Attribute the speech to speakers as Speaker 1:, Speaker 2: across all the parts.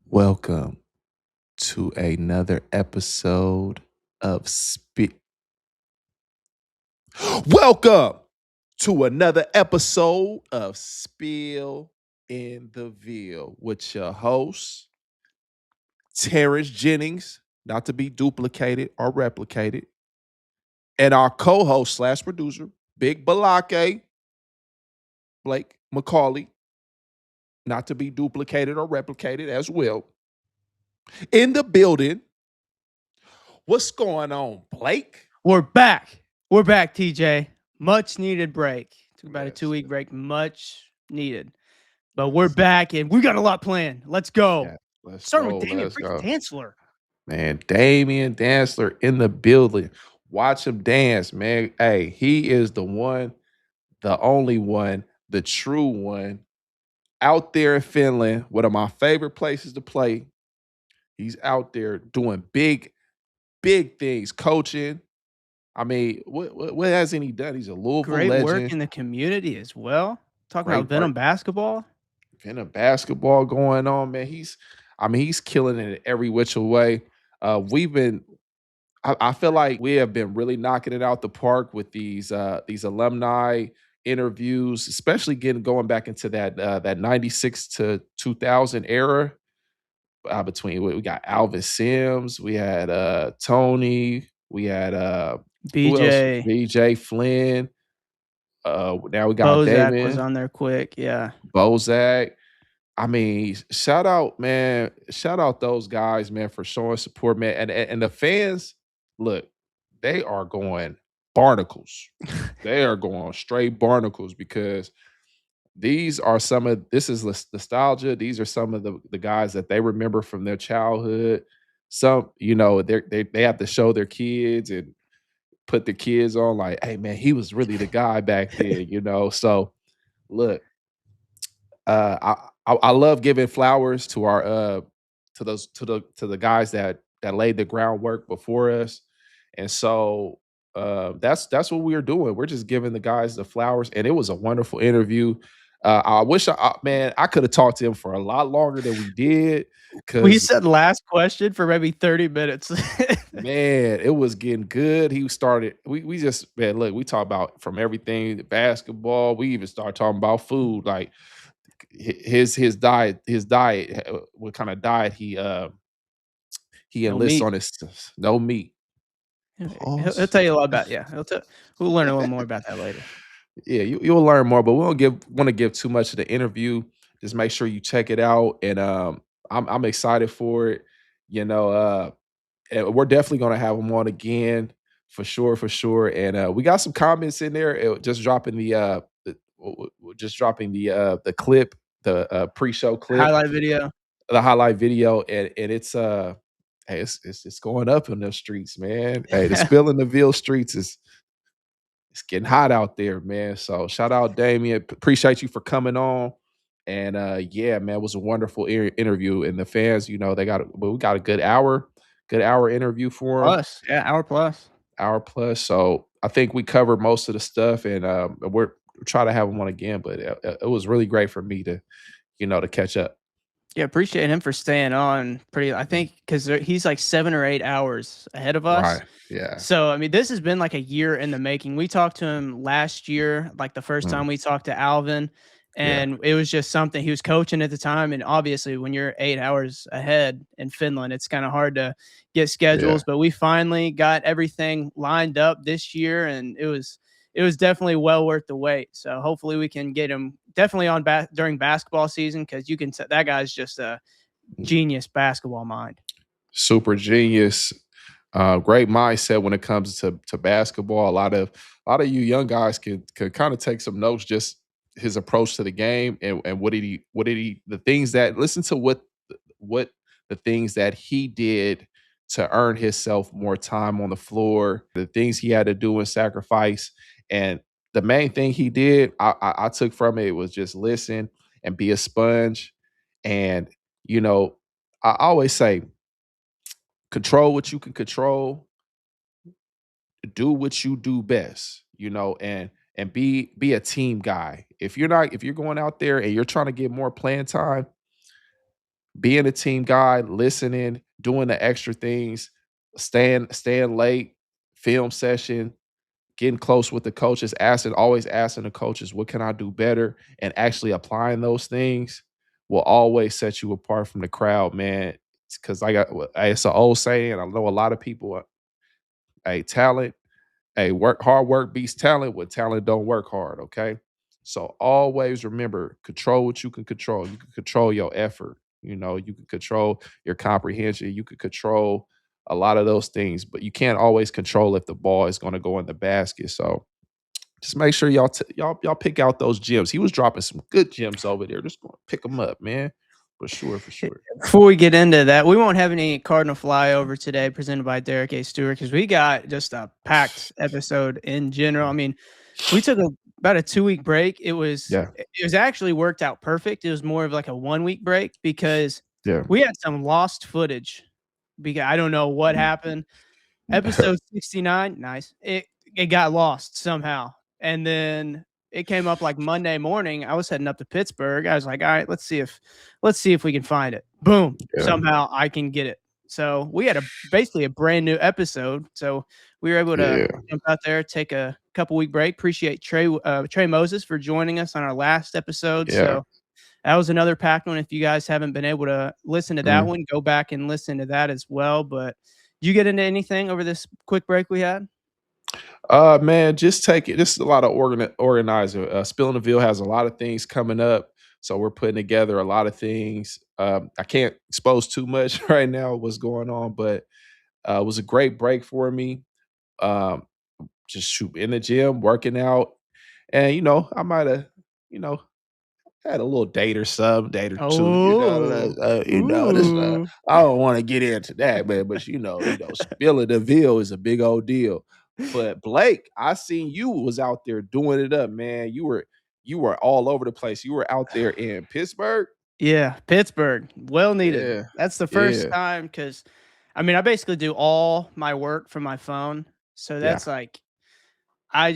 Speaker 1: Welcome to another episode of Welcome to another episode of Spill in the Ville with your host, Terrence Jennings, not to be duplicated or replicated, and our co-host slash producer, Big Balake, Blake McCauley, not to be duplicated or replicated as well. In the building, what's going on, Blake?
Speaker 2: We're back. We're back, TJ. Much needed break. Took about a
Speaker 1: Yes,
Speaker 2: 2-week break. Much needed. But we're back and we got a lot planned. Let's go.
Speaker 1: yeah. Let's
Speaker 2: Starting with
Speaker 1: go.
Speaker 2: Damian
Speaker 1: Let's
Speaker 2: freaking
Speaker 1: go.
Speaker 2: Dantzler.
Speaker 1: Man, Damion Dantzler in the building. Watch him dance, man. Hey, he is the one, the only one, the true one out there in Finland, one of my favorite places to play. He's out there doing big things, coaching. I mean, what hasn't he done? He's a Louisville
Speaker 2: Great work
Speaker 1: legend.
Speaker 2: in the community as well. Talking about
Speaker 1: Great
Speaker 2: Venom
Speaker 1: work.
Speaker 2: basketball.
Speaker 1: Kind of basketball going on, man. He's killing it in every which way. We've been I feel like we have been really knocking it out the park with these alumni interviews, especially going back into that 96 to 2000 era. Between we got Alvin Sims, we had Tony, we had who else?
Speaker 2: BJ
Speaker 1: BJ Flynn. Now we got
Speaker 2: Bozak was
Speaker 1: Damon
Speaker 2: on there quick. Yeah.
Speaker 1: Bozak. I mean, shout out, man. Shout out those guys, man, for showing support, man. And the fans, look, they are going barnacles. They are going straight barnacles because this is nostalgia. These are some of the guys that they remember from their childhood. Some, they have to show their kids and put the kids on like, hey man, he was really the guy back then. So look, I love giving flowers to our to the guys that laid the groundwork before us, and so that's what we're doing. We're just giving the guys the flowers, and it was a wonderful interview. I wish man, I could have talked to him for a lot longer than we did
Speaker 2: We
Speaker 1: because
Speaker 2: said last question for maybe 30 minutes.
Speaker 1: man, it was getting good. He started. We just man, look. We talk about from everything basketball. We even start talking about food, like his diet. His diet. What kind of diet he
Speaker 2: No
Speaker 1: enlists
Speaker 2: meat.
Speaker 1: on his no meat.
Speaker 2: He'll
Speaker 1: Pause.
Speaker 2: tell you a lot about we'll learn a little more about that later.
Speaker 1: Yeah, you'll learn more, but we don't want to give too much of the interview. Just make sure you check it out, and I'm excited for it. You know, and we're definitely gonna have him on again for sure. And we got some comments in there. Just dropping just dropping the clip, the pre-show clip,
Speaker 2: Highlight video.
Speaker 1: the highlight video, and it's hey, it's going up in those streets, man. Hey, the spill in the Ville streets is it's getting hot out there, man. So shout out Damien. Appreciate you for coming on. And yeah, man, it was a wonderful interview. And the fans, they we got a good hour interview for them,
Speaker 2: Plus. Yeah, hour plus.
Speaker 1: hour plus. So I think we covered most of the stuff, and we're trying to have them on again. But it was really great for me to catch up.
Speaker 2: Yeah, appreciate him for staying on I think because he's like 7 or 8 hours ahead of us.
Speaker 1: Right. Yeah.
Speaker 2: So, I mean, this has been like a year in the making. We talked to him last year, like the first time
Speaker 1: Mm,
Speaker 2: we talked to Alvin,
Speaker 1: yeah.
Speaker 2: and it was just something he was coaching at the time. And obviously, when you're 8 hours ahead in Finland, it's kind of hard to get
Speaker 1: Yeah.
Speaker 2: schedules. But we finally got everything lined up this year, and it was definitely well worth the wait. So hopefully we can get him definitely on during basketball season because you can that guy's just a
Speaker 1: Mm.
Speaker 2: genius basketball mind.
Speaker 1: Super genius. Great mindset when it comes to basketball. A lot of you young guys could kind of take some notes, just his approach to the game and what did he the things that listen to what the things that he did to earn himself more time on the floor, the things he had to do and sacrifice. And the main thing he did, I took from it was just listen and be a sponge. And you know, I always say control what you can control, do what you do best, and be a team guy. If you're going out there and you're trying to get more playing time, being a team guy, listening, doing the extra things, staying late, film session, getting close with the coaches, always asking the coaches, what can I do better? And actually applying those things will always set you apart from the crowd, man. Because it's an old saying. I know a lot of people. Hey, talent. Hey, hard work beats talent. When talent don't work hard. Okay. So always remember, control what you can control. You can control your effort. You can control your comprehension. You can control a lot of those things, but you can't always control if the ball is going to go in the basket. So just make sure y'all pick out those gems. He was dropping some good gems over there. Just going to pick them up, man. For sure, for sure.
Speaker 2: Before we get into that, we won't have any Cardinal flyover today presented by Derek A. Stewart because we got just a packed episode in general. I mean, we took about a 2-week break. It was
Speaker 1: Yeah,
Speaker 2: actually worked out perfect. It was more of like a 1-week break because
Speaker 1: yeah.
Speaker 2: we had some lost footage because I don't know what happened. Episode 69, nice. It got lost somehow. And then it came up like Monday morning. I was heading up to Pittsburgh. I was like, all right, let's see if we can find it. Boom.
Speaker 1: Yeah,
Speaker 2: Somehow I can get it. So we had basically a brand new episode. So we were able to
Speaker 1: yeah,
Speaker 2: jump out there, take a couple week break. Appreciate Trey Moses for joining us on our last episode.
Speaker 1: yeah.
Speaker 2: So that was another packed one. If you guys haven't been able to listen to that
Speaker 1: Mm.
Speaker 2: one, go back and listen to that as well. But you get into anything over this quick break we had?
Speaker 1: Man, just take it. This is a lot of organizer. Spill in the Ville has a lot of things coming up, so we're putting together a lot of things. I can't expose too much right now what's going on, but it was a great break for me. Um, just shoot in the gym, working out, and I might have, you know, had a little date or two,
Speaker 2: Oh,
Speaker 1: this,
Speaker 2: ooh.
Speaker 1: I don't want to get into that, man, but spilling the veal is a big old deal. But Blake, I seen you was out there doing it up, man. You were all over the place. You were out there in Pittsburgh.
Speaker 2: Yeah, Pittsburgh, well needed.
Speaker 1: Yeah,
Speaker 2: That's the first
Speaker 1: yeah,
Speaker 2: time because, I mean, I basically do all my work from my phone. So
Speaker 1: yeah,
Speaker 2: that's like, I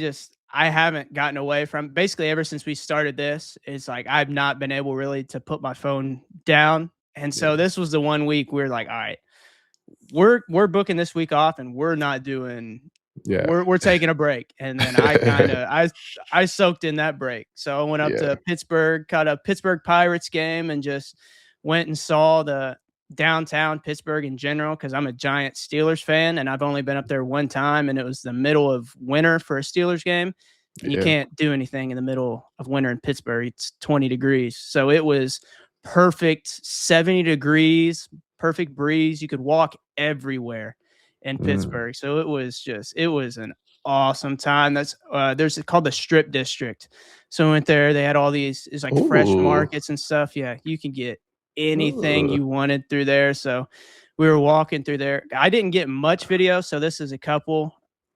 Speaker 2: haven't gotten away from basically ever since we started this. It's like I've not been able really to put my phone down. And
Speaker 1: yeah,
Speaker 2: so this was the one week we were like, all right, we're booking this week off and we're not doing
Speaker 1: yeah,
Speaker 2: we're taking a break. And then I kind of I soaked in that break. So I went up
Speaker 1: yeah,
Speaker 2: to Pittsburgh, caught a Pittsburgh Pirates game and just went and saw the downtown Pittsburgh in general because I'm a giant Steelers fan and I've only been up there one time and it was the middle of winter for a Steelers game. And you
Speaker 1: yeah.
Speaker 2: can't do anything in the middle of winter in Pittsburgh. It's 20 degrees. So it was perfect 70 degrees, perfect breeze. You could walk everywhere in
Speaker 1: Mm.
Speaker 2: Pittsburgh. So it was an awesome time. That's there's called the Strip District. So we went there. They had all these it's like fresh
Speaker 1: Ooh,
Speaker 2: markets and stuff. Yeah, you can get anything
Speaker 1: ooh.
Speaker 2: you wanted through there. So we were walking through there. I didn't get much video, so this is a couple.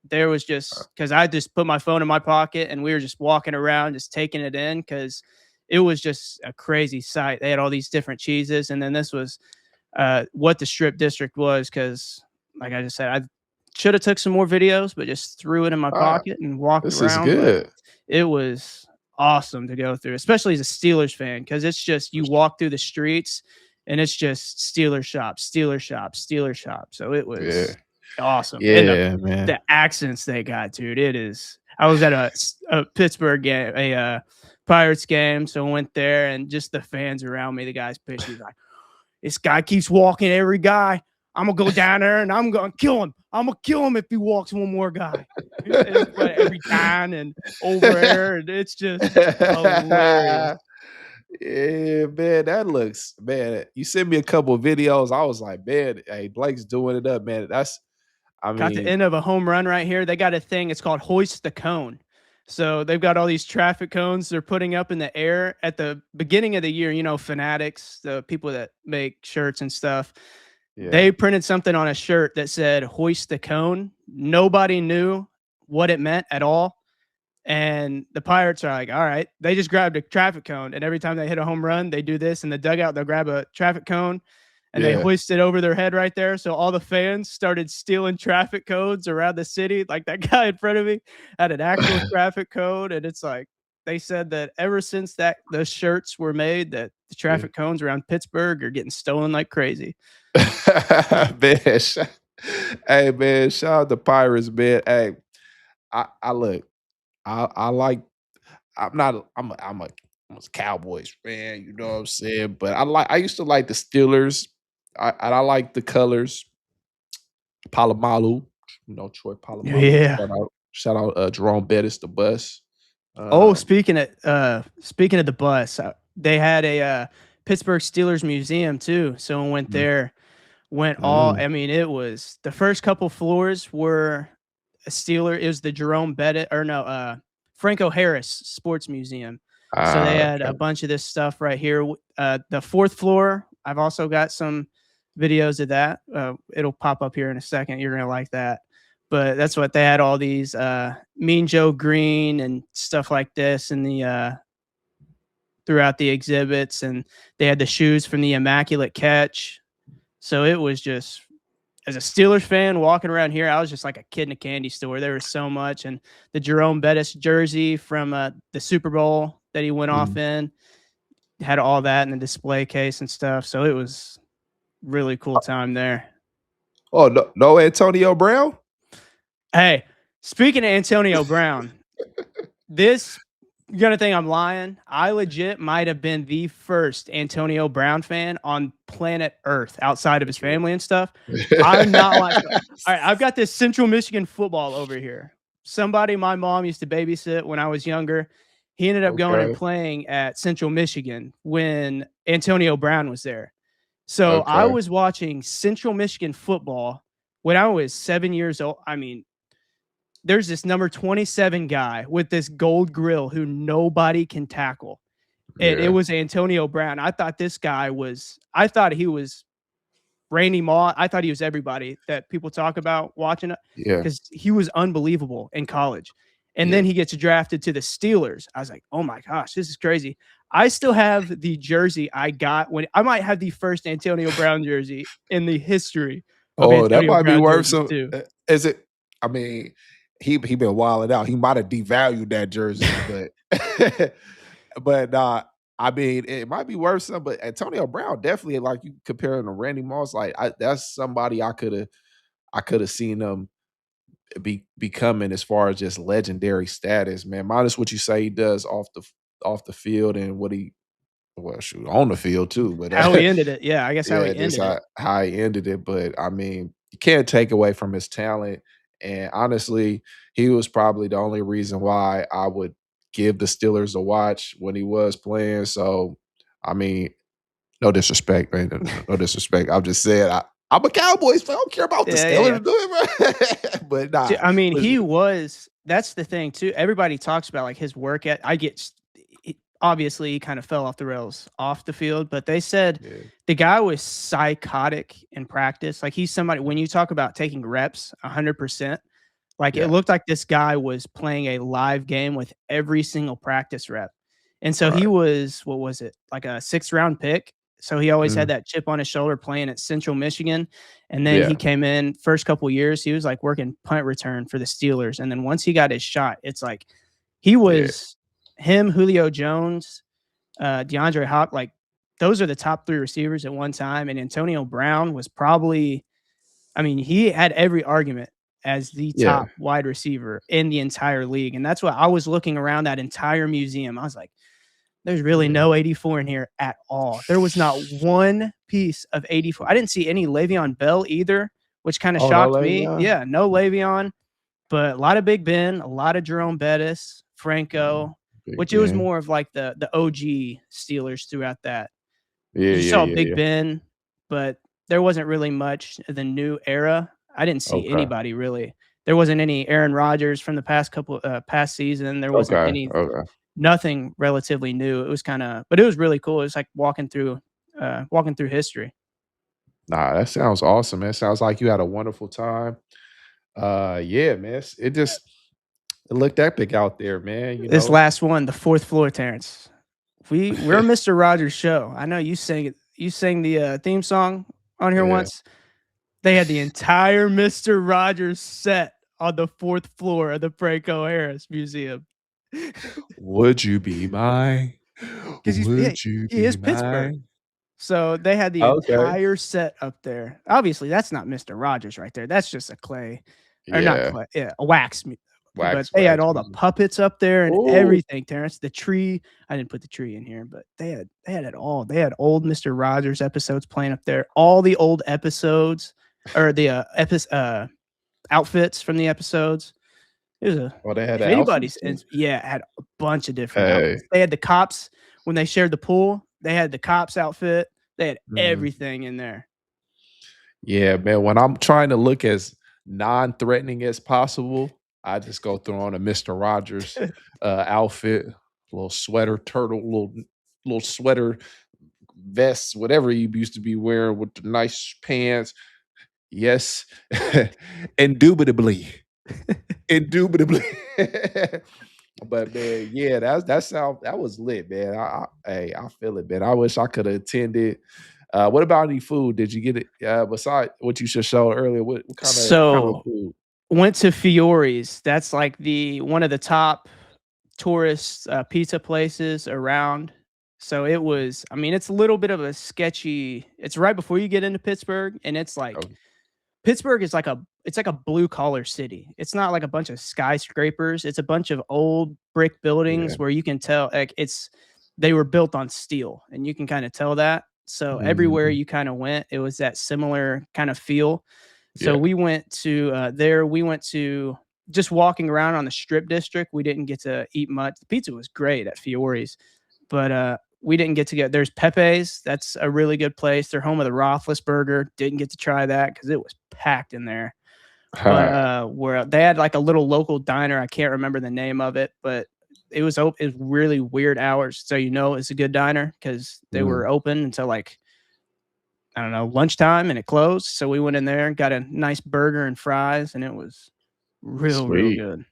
Speaker 2: There was just because I just put my phone in my pocket and we were just walking around, just taking it in because it was just a crazy sight. They had all these different cheeses, and then this was what the Strip District was because, like I just said, I should have took some more videos, but just threw it in my
Speaker 1: Ah,
Speaker 2: pocket and walked
Speaker 1: this is
Speaker 2: around. But
Speaker 1: good.
Speaker 2: it was awesome to go through, especially as a Steelers fan, because it's just you walk through the streets and it's just Steeler shop, Steeler shop, Steeler shop. So it
Speaker 1: Yeah,
Speaker 2: was awesome. And
Speaker 1: yeah, man.
Speaker 2: the accents they got, dude, it is. I was at a Pittsburgh game, a Pirates game, so I went there and just the fans around me, the guys pitched, he's like, this guy keeps walking every guy. I'm gonna go down there and I'm gonna kill him. I'm gonna kill him if he walks one more guy. Every time and over there, and it's just hilarious.
Speaker 1: Yeah, man, that looks man. You sent me a couple of videos. I was like, man, hey, Blake's doing it up, man. I
Speaker 2: Got the
Speaker 1: mean,
Speaker 2: end of a home run right here. They got a thing. It's called hoist the cone. So they've got all these traffic cones they're putting up in the air at the beginning of the year. You know, Fanatics, the people that make shirts and stuff.
Speaker 1: yeah,
Speaker 2: They printed something on a shirt that said hoist the cone. Nobody knew what it meant at all. And the Pirates are like, all right, they just grabbed a traffic cone. And every time they hit a home run, they do this in the dugout. They'll grab a traffic cone and they
Speaker 1: yeah.
Speaker 2: hoist it over their head right there. So all the fans started stealing traffic codes around the city. Like that guy in front of me had an actual traffic code. And it's like, they said that ever since that those shirts were made, that the
Speaker 1: Yeah.
Speaker 2: traffic cones around Pittsburgh are getting stolen like crazy.
Speaker 1: Man, hey man, shout out the Pirates, man. Hey, I look, I like. I'm not. I'm a Cowboys fan. You know what I'm saying? But I used to like the Steelers. I like the colors. Palomalu, Troy Palomalu.
Speaker 2: Yeah.
Speaker 1: Shout out, Jerome Bettis, the bus.
Speaker 2: Oh,
Speaker 1: Um,
Speaker 2: speaking of the bus, they had a Pittsburgh Steelers museum too. So I went
Speaker 1: mm,
Speaker 2: there, went all.
Speaker 1: mm,
Speaker 2: I mean, it was the first couple floors were a Steeler. It was the Jerome Bettis or no, Franco Harris Sports Museum. So they had a
Speaker 1: okay.
Speaker 2: bunch of this stuff right here. The fourth floor, I've also got some videos of that. It'll pop up here in a second. You're gonna like that. But that's what they had all these Mean Joe Green and stuff like this in the throughout the exhibits, and they had the shoes from the Immaculate Catch. So it was just, as a Steelers fan walking around here, I was just like a kid in a candy store. There was so much, and the Jerome Bettis jersey from the Super Bowl that he went off
Speaker 1: Mm.
Speaker 2: in had all that in the display case and stuff. So it was really cool time there.
Speaker 1: Oh, no Antonio Brown?
Speaker 2: Hey, speaking of Antonio Brown, this, you're gonna think I'm lying. I legit might have been the first Antonio Brown fan on planet Earth outside of his family and stuff. I'm not like, all right, I've got this Central Michigan football over here. Somebody my mom used to babysit when I was younger. He ended up going and
Speaker 1: Okay,
Speaker 2: playing at Central Michigan when Antonio Brown was there. So I
Speaker 1: okay.
Speaker 2: was watching Central Michigan football when I was 7 years old. I mean, there's this number 27 guy with this gold grill who nobody can tackle. And it
Speaker 1: Yeah,
Speaker 2: was Antonio Brown. I thought he was Randy Moss. I thought he was everybody that people talk about watching it
Speaker 1: yeah,
Speaker 2: because he was unbelievable in college. And
Speaker 1: yeah.
Speaker 2: then he gets drafted to the Steelers. I was like, oh my gosh, this is crazy. I still have the jersey I got when I might have the first Antonio Brown jersey in the history of
Speaker 1: Oh, that
Speaker 2: Antonio
Speaker 1: might be
Speaker 2: Brown
Speaker 1: worth
Speaker 2: jerseys,
Speaker 1: some
Speaker 2: too.
Speaker 1: is it I mean, he been wilding out. He might have devalued that jersey, but I mean, it might be worth some, but Antonio Brown definitely, like, you comparing to Randy Moss, like, that's somebody I coulda seen him becoming as far as just legendary status, man, minus what you say he does off the field and what he well, shoot, on the field too, but,
Speaker 2: How he ended it. Yeah, I guess how
Speaker 1: yeah,
Speaker 2: he
Speaker 1: just
Speaker 2: ended it.
Speaker 1: how he ended it, but, I mean, you can't take away from his talent, and honestly, he was probably the only reason why I would give the Steelers a watch when he was playing, so, I mean, no disrespect, man, no disrespect, I'm just saying I'm a Cowboys fan, I don't care about the
Speaker 2: Yeah, yeah, yeah.
Speaker 1: Steelers doing, but nah,
Speaker 2: I mean,
Speaker 1: was
Speaker 2: he was that's the thing too. Everybody talks about like his work at I get obviously he kind of fell off the rails off the field, but they said
Speaker 1: yeah,
Speaker 2: the guy was psychotic in practice. Like he's somebody when you talk about taking reps 100%, like it
Speaker 1: yeah,
Speaker 2: looked like this guy was playing a live game with every single practice rep. And so he
Speaker 1: right,
Speaker 2: was, what was it, like a 6th round pick. So he always had
Speaker 1: mhm,
Speaker 2: that chip on his shoulder playing at Central Michigan. And then he
Speaker 1: yeah,
Speaker 2: came in first couple years, he was like working punt return for the Steelers. And then once he got his shot, it's like he
Speaker 1: yeah,
Speaker 2: was him, Julio Jones, DeAndre Hop, like those are the top 3 receivers at one time. And Antonio Brown was probably, I mean, he had every argument as the
Speaker 1: yeah,
Speaker 2: top wide receiver in the entire league. And that's what I was looking around that entire museum. I was like, there's really
Speaker 1: yeah.
Speaker 2: no 84 in here at all. There was not one piece of 84. I didn't see any Le'Veon Bell either, which kind of
Speaker 1: Oh, no
Speaker 2: shocked me.
Speaker 1: Le'Veon?
Speaker 2: Yeah, no Le'Veon, but a lot of Big Ben, a lot of Jerome Bettis,
Speaker 1: Mm,
Speaker 2: Franco,
Speaker 1: Big
Speaker 2: which it was
Speaker 1: Ben.
Speaker 2: more of like the OG Steelers throughout that.
Speaker 1: Yeah,
Speaker 2: You
Speaker 1: yeah,
Speaker 2: saw
Speaker 1: yeah,
Speaker 2: Big
Speaker 1: yeah.
Speaker 2: Ben, but there wasn't really much of the new era. I didn't see
Speaker 1: Okay.
Speaker 2: anybody really. There wasn't any Aaron Rodgers from the past season. There wasn't
Speaker 1: Okay,
Speaker 2: any
Speaker 1: okay.
Speaker 2: nothing relatively new. It was kinda, but it was really cool. It was like walking through history.
Speaker 1: Nah, that sounds awesome, man. Sounds like you had a wonderful time. Yeah, man. It looked epic out there, man, you
Speaker 2: This
Speaker 1: know?
Speaker 2: last one, the fourth floor, Terrence. We're Mr. Rogers show. I know you sang it. You sang the theme song on here
Speaker 1: Yeah.
Speaker 2: once. They had the entire Mr. Rogers set on the fourth floor of the Franco Harris Museum.
Speaker 1: Would you be mine?
Speaker 2: Because
Speaker 1: Would you
Speaker 2: he
Speaker 1: be
Speaker 2: is Pittsburgh.
Speaker 1: mine?
Speaker 2: So they had the
Speaker 1: Okay.
Speaker 2: entire set up there. Obviously, that's not Mr. Rogers right there. That's just a clay, or not
Speaker 1: Yeah.
Speaker 2: clay, yeah, a wax. But they had
Speaker 1: Wax
Speaker 2: all the
Speaker 1: music.
Speaker 2: puppets up there and
Speaker 1: Ooh.
Speaker 2: everything, Terrence. The tree. I didn't put the tree in here, but they had it all. They had old Mr. Rogers episodes playing up there. All the old episodes, or the outfits from the episodes. It was a
Speaker 1: Oh, they had
Speaker 2: if
Speaker 1: the
Speaker 2: anybody's
Speaker 1: outfits
Speaker 2: in,
Speaker 1: too?
Speaker 2: yeah, it had a bunch of different
Speaker 1: Hey.
Speaker 2: outfits. They had the cops when they shared the pool. They had the cops outfit. They had
Speaker 1: Mhm.
Speaker 2: everything in there.
Speaker 1: Yeah, man, when I'm trying to look as non-threatening as possible, I just go throw on a Mister Rogers, outfit, little sweater, turtle, little sweater, vest, whatever you used to be wearing with the nice pants. Yes, indubitably, indubitably. But man, yeah, that was lit, man. Hey, I feel it, man. I wish I could have attended. What about any food? Did you get it? Beside what you just showed earlier, what kind of
Speaker 2: So
Speaker 1: food?
Speaker 2: went to Fiore's. That's like the one of the top tourist pizza places around. So it was. I mean, it's a little bit of a sketchy. It's right before you get into Pittsburgh, and it's like
Speaker 1: Oh,
Speaker 2: Pittsburgh is like a blue collar city. It's not like a bunch of skyscrapers. It's a bunch of old brick
Speaker 1: yeah.
Speaker 2: buildings where you can tell like they were built on steel and you can kind of tell that. So everywhere
Speaker 1: Mhm.
Speaker 2: you kind of went, it was that similar kind of feel. So
Speaker 1: Yeah.
Speaker 2: we went to there. We went to just walking around on the strip district. We didn't get to eat much. The pizza was great at Fiore's, but we didn't get to get. There's Pepe's. That's a really good place. They're home of the Roethlisberger. Didn't get to try that because it was packed in there. But
Speaker 1: Huh.
Speaker 2: where they had like a little local diner. I can't remember the name of it, but it was really weird hours. So it's a good diner because they
Speaker 1: Mm,
Speaker 2: were open until like I don't know lunchtime and it closed. So we went in there and got a nice burger and fries, and it was real
Speaker 1: sweet.
Speaker 2: good.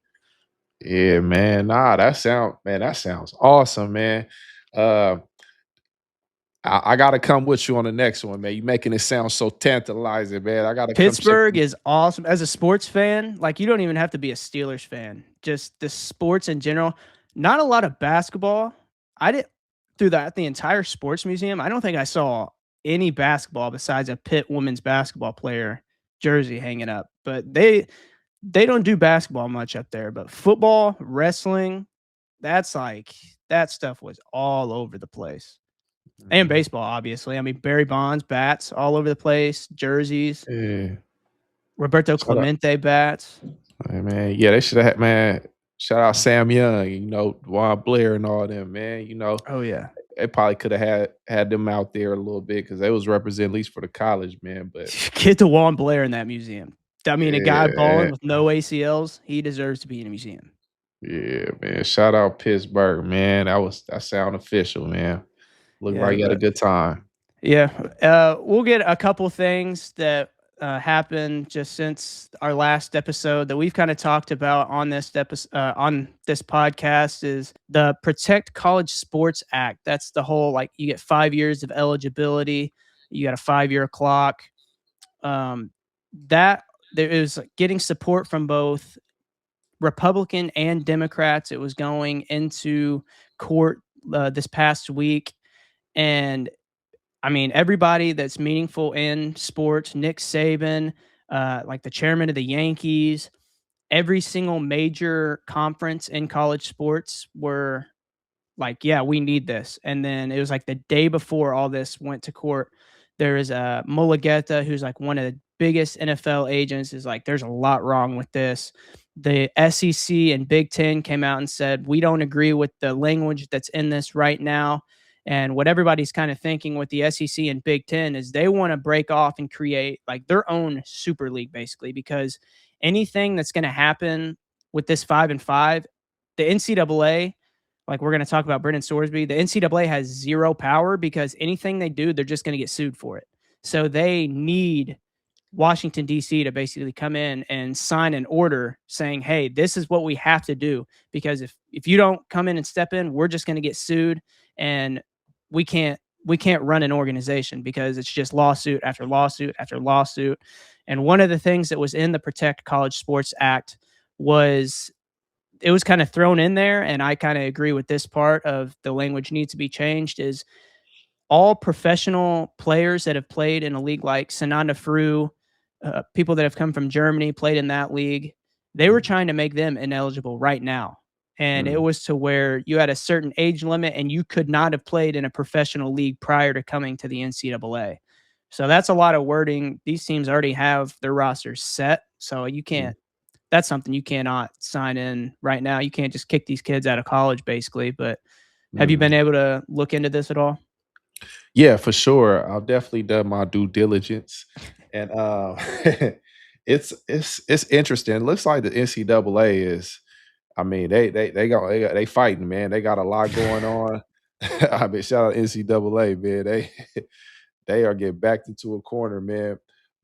Speaker 1: Yeah, man. Nah, that sounds awesome, man. Uh, I gotta come with you on the next one, man. You making it sound so tantalizing, man. I gotta come check
Speaker 2: Pittsburgh
Speaker 1: you.
Speaker 2: is awesome. As a sports fan, like you don't even have to be a Steelers fan. Just the sports in general. Not a lot of basketball. I did through that the entire sports museum. I don't think I saw any basketball besides a Pitt women's basketball player jersey hanging up. But they don't do basketball much up there. But football, wrestling, that's like that stuff was all over the place. And
Speaker 1: Mhm.
Speaker 2: baseball, obviously. I mean, Barry Bonds bats all over the place, jerseys.
Speaker 1: Yeah.
Speaker 2: Roberto
Speaker 1: Shout out,
Speaker 2: Clemente bats.
Speaker 1: hey, man. Yeah, they should have, man. Shout out Sam Young, Juan Blair and all them, man.
Speaker 2: Oh, yeah.
Speaker 1: They probably could have had them out there a little bit because they was representing at least for the college, man. But
Speaker 2: Get the Juan Blair in that museum. I mean, a guy balling
Speaker 1: yeah,
Speaker 2: with no ACLs, he deserves to be in a museum.
Speaker 1: yeah, man. Shout out Pittsburgh, man. That sound official, man. Look
Speaker 2: Yeah,
Speaker 1: like you had a
Speaker 2: but
Speaker 1: good time.
Speaker 2: yeah, we'll get a couple things that happened just since our last episode that we've kind of talked about on this episode on this podcast is the Protect College Sports Act. That's the whole like you get 5 years of eligibility, you got a 5 year clock. Um, that there is getting support from both Republican and Democrats. It was going into court this past week, and I mean, everybody that's meaningful in sports, Nick Saban, like the chairman of the Yankees, every single major conference in college sports were like, yeah, we need this. And then it was like the day before all this went to court, there is a Mulugeta, who's like one of the biggest NFL agents, is like, there's a lot wrong with this. The SEC and Big Ten came out and said, we don't agree with the language that's in this right now. And what everybody's kind of thinking with the SEC and Big Ten is they want to break off and create like their own super league, basically, because anything that's going to happen with this 5-5, the NCAA, like we're going to talk about Brendan Sorsby, the NCAA has zero power because anything they do, they're just going to get sued for it. So they need Washington, D.C. to basically come in and sign an order saying, hey, this is what we have to do. Because if you don't come in and step in, we're just going to get sued, and we can't run an organization because it's just lawsuit after lawsuit after lawsuit. And one of the things that was in the Protect College Sports Act was it was kind of thrown in there, and I kind of agree with this part of the language needs to be changed. Is all professional players that have played in a league like Sananda Fru, people that have come from Germany, played in that league, they were
Speaker 1: Mhm.
Speaker 2: trying to make them ineligible right now. And it
Speaker 1: Mm,
Speaker 2: was to where you had a certain age limit and you could not have played in a professional league prior to coming to the NCAA. So that's a lot of wording. These teams already have their rosters set. So you
Speaker 1: mm,
Speaker 2: can't, that's something you cannot sign in right now. You can't just kick these kids out of college, basically. But have you been
Speaker 1: mm.
Speaker 2: able to look into this at all?
Speaker 1: Yeah, for sure. I've definitely done my due diligence, and it's interesting. It looks like the NCAA is. I mean, they fighting, man. They got a lot going on. I mean, shout out NCAA, man. They are getting backed into a corner, man.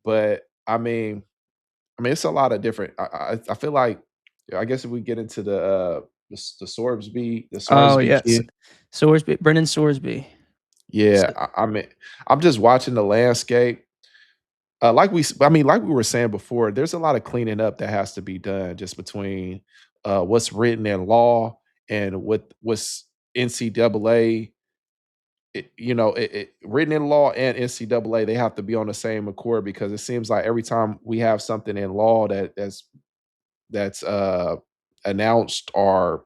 Speaker 1: But I mean, it's a lot of different. I feel like, I guess if we get into the
Speaker 2: Oh,
Speaker 1: Sorsby
Speaker 2: yes.
Speaker 1: kid,
Speaker 2: Sorsby, Brennan Sorsby.
Speaker 1: yeah.
Speaker 2: So
Speaker 1: I mean, I'm just watching the landscape. Like we were saying before, there's a lot of cleaning up that has to be done just between what's written in law and what's NCAA. Written in law and NCAA, they have to be on the same accord, because it seems like every time we have something in law that's announced or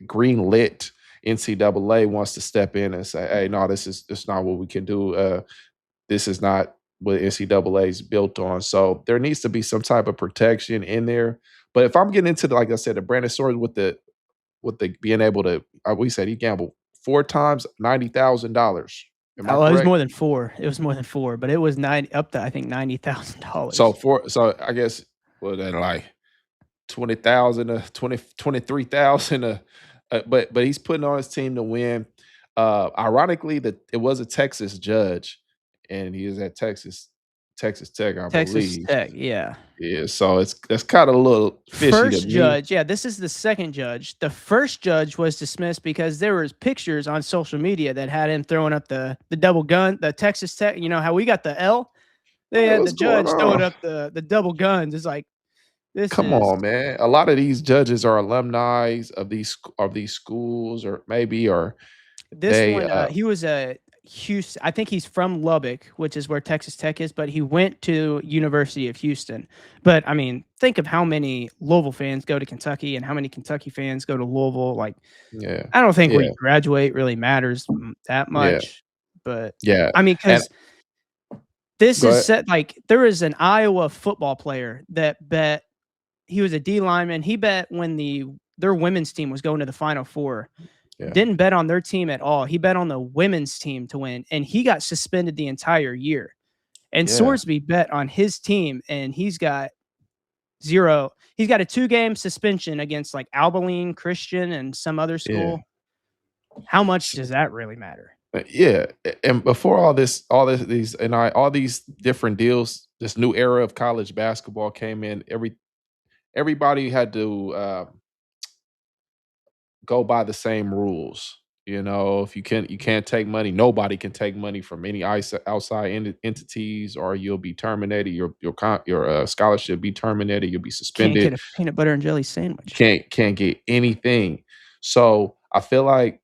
Speaker 1: green lit, NCAA wants to step in and say, "Hey, no, this is not what we can do. This is not what NCAA is built on." So there needs to be some type of protection in there. But if I'm getting into like I said, the Brandon Swords with the being able to, we said he gambled 4 times $90,000. Am I
Speaker 2: oh, it was
Speaker 1: correct?
Speaker 2: more than 4. It was more than 4, but it was 9 up to, I think,
Speaker 1: So
Speaker 2: $90,000.
Speaker 1: I guess, well, then like 20,000 23,000 but he's putting on his team to win. Ironically, that it was a Texas judge, and he is at Texas Tech, I
Speaker 2: Texas
Speaker 1: believe.
Speaker 2: Tech, yeah.
Speaker 1: Yeah, so that's kind of a little fishy to
Speaker 2: First
Speaker 1: me.
Speaker 2: judge, yeah, this is the second judge. The first judge was dismissed because there was pictures on social media that had him throwing up the double gun, the Texas Tech, you know how we got the L? They
Speaker 1: Hey,
Speaker 2: had the
Speaker 1: what's going
Speaker 2: judge throwing
Speaker 1: on?
Speaker 2: up the double guns. It's like, this
Speaker 1: Come
Speaker 2: is
Speaker 1: on, man. A lot of these judges are alumni of these schools, or maybe, or
Speaker 2: this
Speaker 1: they
Speaker 2: one, he was a Houston. I think he's from Lubbock, which is where Texas Tech is, but he went to University of Houston. But I mean, think of how many Louisville fans go to Kentucky and how many Kentucky fans go to Louisville. Like,
Speaker 1: yeah.
Speaker 2: I don't think where
Speaker 1: Yeah.
Speaker 2: you graduate really matters that
Speaker 1: Yeah.
Speaker 2: much. But
Speaker 1: Yeah.
Speaker 2: I mean,
Speaker 1: And
Speaker 2: because this
Speaker 1: go
Speaker 2: is
Speaker 1: ahead.
Speaker 2: set like there is an Iowa football player that bet he was a D lineman. He bet when their women's team was going to the Final Four.
Speaker 1: Yeah.
Speaker 2: Didn't bet on their team at all. He bet on the women's team to win, and he got suspended the entire year. And
Speaker 1: Yeah.
Speaker 2: Sorsby bet on his team, and he's got 0. He's got a 2-game suspension against like Abilene Christian and some other
Speaker 1: Yeah.
Speaker 2: school. How much does that really matter?
Speaker 1: Yeah, and before all these different deals, this new era of college basketball came in. Everybody had to go by the same rules. If you can't take money. Nobody can take money from any outside entities, or you'll be terminated. Your scholarship be terminated. You'll be
Speaker 2: Can't get
Speaker 1: suspended.
Speaker 2: a peanut butter and jelly
Speaker 1: You
Speaker 2: sandwich.
Speaker 1: can't get anything. So I feel like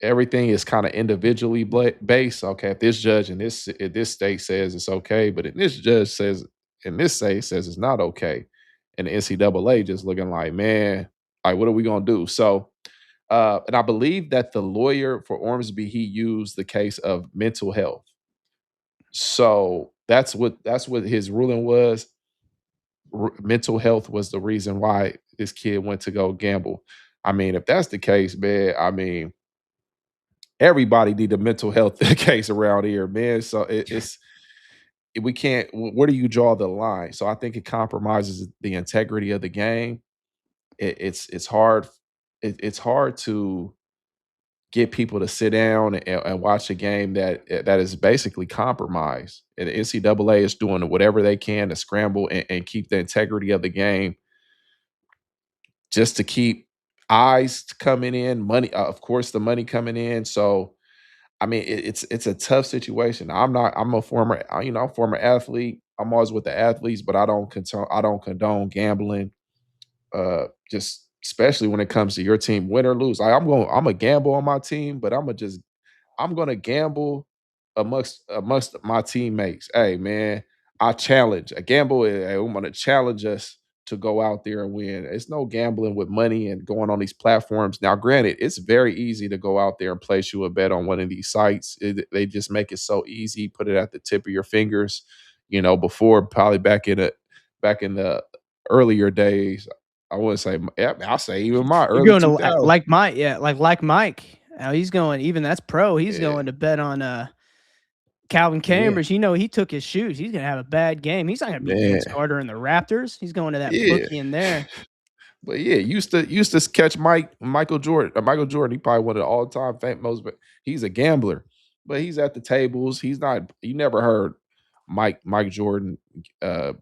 Speaker 1: everything is kind of individually based. Okay, if this judge in this state says it's okay, but in this judge says in this state says it's not okay, and the NCAA just looking like, man, like, what are we gonna do? So, and I believe that the lawyer for Ormsby, he used the case of mental health. So that's what his ruling was. Mental health was the reason why this kid went to go gamble. I mean, if that's the case, man, I mean, everybody need a mental health case around here, man. So we can't. Where do you draw the line? So I think it compromises the integrity of the game. It's hard. It's hard to get people to sit down and watch a game that is basically compromised. And the NCAA is doing whatever they can to scramble and keep the integrity of the game, just to keep eyes coming in, money, of course, the money coming in. So I mean, it's a tough situation. I'm a former, I'm a former athlete. I'm always with the athletes, but I don't condone gambling. Just especially when it comes to your team, win or lose. I'm a gamble on my team, but I'm gonna gamble amongst my teammates. Hey man, I challenge. A gamble is hey, I'm gonna challenge us to go out there and win. It's no gambling with money and going on these platforms. Now, granted, it's very easy to go out there and place you a bet on one of these sites. They just make it so easy, put it at the tip of your fingers. Before probably back in the earlier days, I wouldn't say, yeah, I'll say even my
Speaker 2: You're
Speaker 1: early
Speaker 2: going to
Speaker 1: 2000s.
Speaker 2: like Mike, yeah, like Mike. Now he's going, even that's pro. He's
Speaker 1: Yeah,
Speaker 2: going to bet on Calvin
Speaker 1: yeah,
Speaker 2: Cambridge. He took his shoes. He's gonna have a bad game. He's not gonna beat
Speaker 1: man,
Speaker 2: Vince Carter and the Raptors. He's going to that
Speaker 1: yeah.
Speaker 2: bookie in there.
Speaker 1: But yeah, used to catch Michael Jordan. Michael Jordan, he probably one of the all time famous, but he's a gambler. But he's at the tables. He's not. You never heard Mike Jordan uh,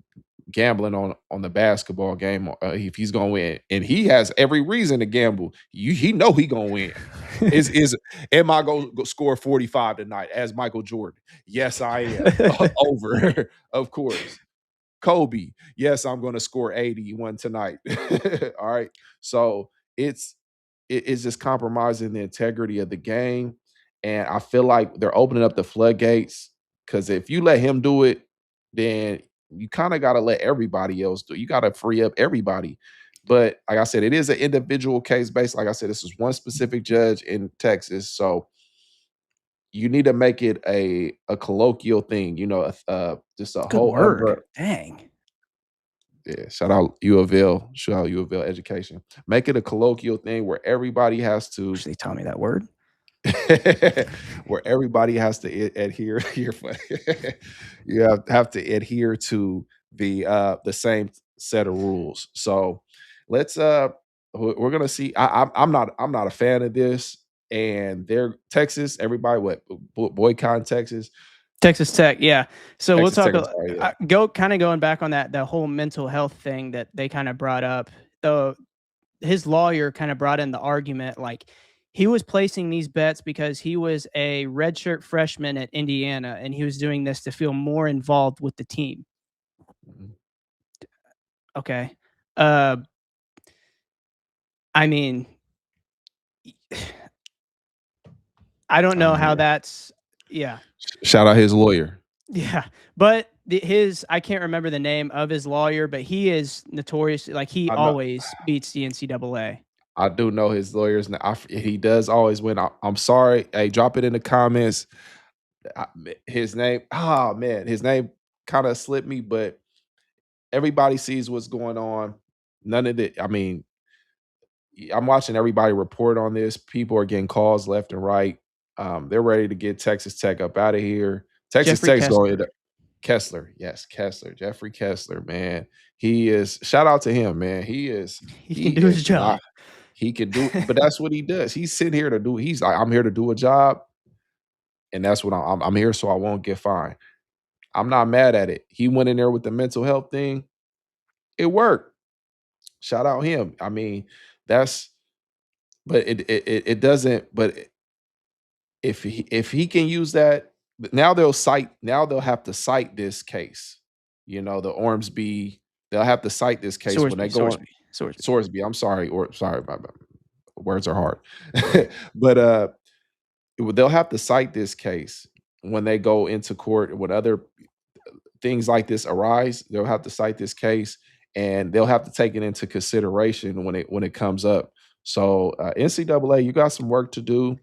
Speaker 1: gambling on the basketball game if he's gonna win, and he has every reason to gamble. He know he gonna win. Is am I go score 45 tonight as Michael Jordan? Yes, I am. Over, of course. Kobe, yes, I'm going to score 81 tonight. All right. So it's it's just compromising the integrity of the game. And I feel like they're opening up the floodgates because if you let him do it, then you kind of got to let everybody else do it. You got to free up everybody. But like I said, it is an individual case based. Like I said, this is one specific judge in Texas. So you need to make it a colloquial thing, just a
Speaker 2: Good
Speaker 1: whole
Speaker 2: word.
Speaker 1: umbrella.
Speaker 2: Dang.
Speaker 1: Yeah, shout out U of L, shout out U of L education. Make it a colloquial thing where everybody has to
Speaker 2: Actually taught me that word.
Speaker 1: where everybody has to adhere here. You have to adhere to the same set of rules. So let's we're gonna see. I'm not a fan of this, and they're Texas. Everybody what boycott Texas.
Speaker 2: Texas Tech, yeah. So we'll
Speaker 1: Texas
Speaker 2: talk
Speaker 1: Tech. I'm sorry. Yeah.
Speaker 2: going back on that whole mental health thing that they kind of brought up. Though his lawyer kind of brought in the argument like he was placing these bets because he was a redshirt freshman at Indiana and he was doing this to feel more involved with the team.
Speaker 1: Mhm.
Speaker 2: Okay. Uh I mean, I don't
Speaker 1: I
Speaker 2: know how
Speaker 1: mean,
Speaker 2: that's yeah.
Speaker 1: shout out his lawyer.
Speaker 2: Yeah, but his I can't remember the name of his lawyer, but he is notorious. Like he
Speaker 1: I know.
Speaker 2: always beats the NCAA.
Speaker 1: I do know his lawyers. Now, he does always win. I'm sorry. Hey, drop it in the comments. His name. Oh man, his name kind of slipped me, but everybody sees what's going on. None of it. I mean, I'm watching everybody report on this. People are getting calls left and right. They're ready to get Texas Tech up out of here. Texas
Speaker 2: Jeffrey
Speaker 1: Tech's going.
Speaker 2: Kessler.
Speaker 1: Kessler, yes, Kessler, Jeffrey Kessler, man. He is. Shout out to him, man. He is.
Speaker 2: He
Speaker 1: He
Speaker 2: can do his
Speaker 1: is
Speaker 2: job.
Speaker 1: not. He can do, but that's what he does. He's sitting here to do. He's like, I'm here to do a job, and that's what I'm here, so I won't get fined. I'm not mad at it. He went in there with the mental health thing. It worked. Shout out him. I mean, that's, but it doesn't. But if he can use that, now they'll have to cite this case. The Ormsby. They'll have to cite this case when they
Speaker 2: Sorsby,
Speaker 1: go on.
Speaker 2: Sorsby, Sorsby.
Speaker 1: Sorsby. I'm sorry, or sorry, my words are hard. But they'll have to cite this case when they go into court. When other things like this arise, they'll have to cite this case, and they'll have to take it into consideration when it comes up. So NCAA, you got some work to do,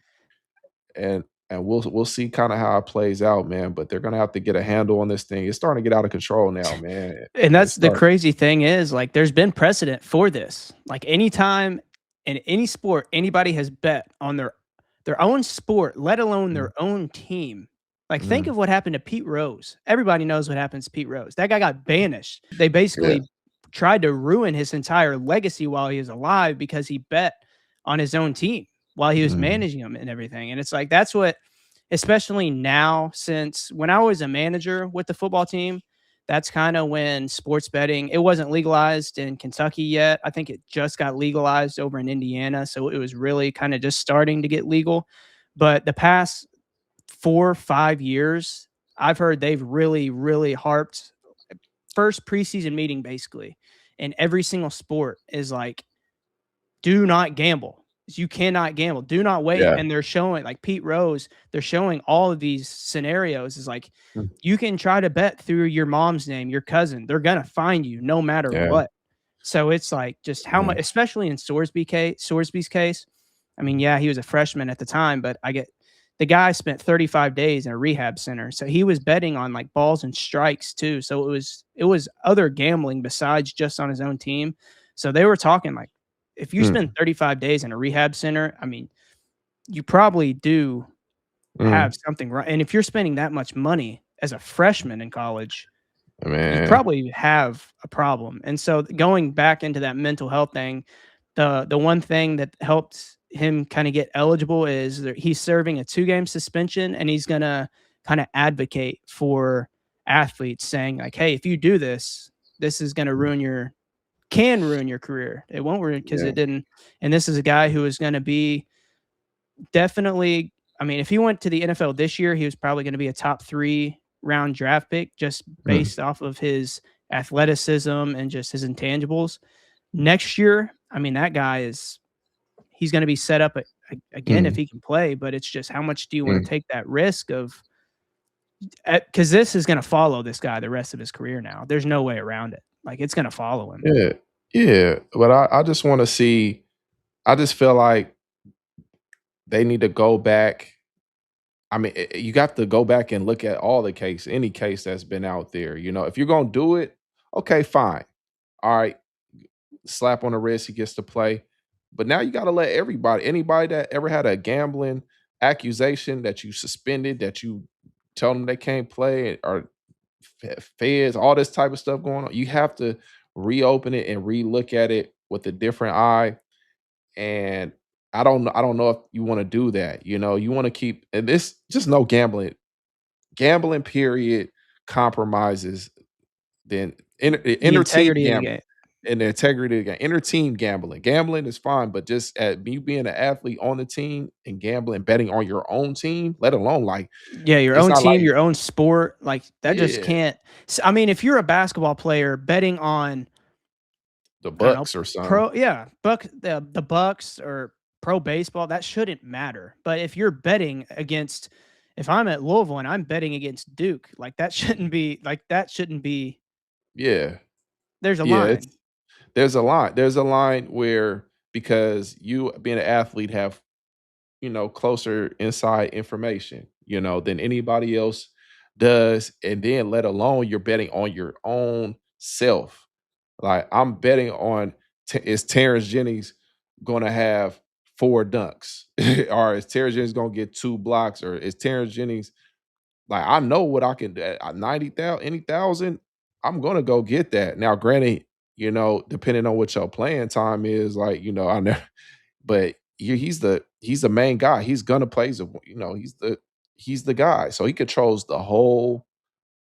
Speaker 1: and we'll see kind of how it plays out, man. But they're gonna have to get a handle on this thing. It's starting to get out of control now, man.
Speaker 2: And
Speaker 1: It's
Speaker 2: that's the
Speaker 1: starting.
Speaker 2: crazy thing is like there's been precedent for this. Like anytime in any sport anybody has bet on their own sport, let alone
Speaker 1: Mm,
Speaker 2: their own team. Like think
Speaker 1: mm,
Speaker 2: of what happened to Pete Rose. Everybody knows what happens to Pete Rose. That guy got banished. They
Speaker 1: yeah.
Speaker 2: basically tried to ruin his entire legacy while he was alive because he bet on his own team while he was
Speaker 1: Mm,
Speaker 2: managing them and everything. And it's like that's what especially now since when I was a manager with the football team, that's kind of when sports betting it wasn't legalized in Kentucky yet. I think it just got legalized over in Indiana, so it was really kind of just starting to get legal. But the past 4 or 5 years, I've heard they've really, really harped first preseason meeting basically, and every single sport is like do not gamble. You cannot gamble. Do not wait.
Speaker 1: Yeah.
Speaker 2: And they're showing like Pete Rose, they're showing all of these scenarios is like
Speaker 1: Mm.
Speaker 2: you can try to bet through your mom's name, your cousin. They're gonna find you no matter
Speaker 1: Yeah.
Speaker 2: what. So it's like just how much,
Speaker 1: Mm.
Speaker 2: especially in Sorsby's case. I mean, yeah, he was a freshman at the time, but I get the guy spent 35 days in a rehab center. So he was betting on like balls and strikes too. So it was other gambling besides just on his own team. So they were talking like if you spend
Speaker 1: Mm.
Speaker 2: 35 days in a rehab center, I mean, you probably do
Speaker 1: Mm.
Speaker 2: have something right. And if you're spending that much money as a freshman in college, you
Speaker 1: Man.
Speaker 2: probably have a problem. And so going back into that mental health thing, the one thing that helped him kind of get eligible is that he's serving a 2-game suspension, and he's gonna kind of advocate for athletes saying like, hey, if you do this, this is gonna can ruin your career. It won't ruin because
Speaker 1: Yeah.
Speaker 2: it didn't. And this is a guy who is going to be definitely. I mean, if he went to the NFL this year, he was probably going to be a top 3 round draft pick just
Speaker 1: Mm.
Speaker 2: based off of his athleticism and just his intangibles. Next year, I mean, that guy he's going to be set up again if
Speaker 1: Mm.
Speaker 2: he can play, but it's just how much do you want to
Speaker 1: Mm.
Speaker 2: take that risk of because this is going to follow this guy the rest of his career now. There's no way around it. Like it's going to follow him.
Speaker 1: Yeah. Yeah. But I just want to see. I just feel like they need to go back. I mean, you got to go back and look at all the case, any case that's been out there. If you're gonna do it, okay, fine. All right, slap on the wrist, he gets to play. But now you got to let anybody that ever had a gambling accusation that you suspended, that you tell them they can't play, or feds, all this type of stuff going on. You have to reopen it and relook at it with a different eye. And I don't know if you want to do that. You want to keep, and this just no gambling. Gambling period compromises then
Speaker 2: The
Speaker 1: inter team
Speaker 2: integrity of the
Speaker 1: gambling
Speaker 2: game.
Speaker 1: and the integrity of the game. Inter team gambling. Gambling is fine, but just at you being an athlete on the team and gambling, betting on your own team, let alone like
Speaker 2: Yeah, your
Speaker 1: it's
Speaker 2: own
Speaker 1: not
Speaker 2: team,
Speaker 1: like
Speaker 2: your own sport, like that just
Speaker 1: yeah,
Speaker 2: can't. I mean, if you're a basketball player betting on,
Speaker 1: the
Speaker 2: I don't know,
Speaker 1: Bucks or something.
Speaker 2: pro, yeah, the Bucks or pro baseball, that shouldn't matter. But if you're betting against, if I'm at Louisville and I'm betting against Duke, like that shouldn't be.
Speaker 1: Yeah.
Speaker 2: There's a
Speaker 1: Yeah,
Speaker 2: line.
Speaker 1: there's a line. There's a line where because you being an athlete have closer inside information, than anybody else does. And then let alone you're betting on your own self. Like I'm betting on is Terrence Jennings going to have 4 dunks, or is Terrence Jennings going to get 2 blocks, or is Terrence Jennings like I know what I can do at 90,000, any thousand, I'm gonna go get that. Now, granted, depending on what your playing time is, like I never, but he's the main guy. He's gonna play. He's the guy. So he controls the whole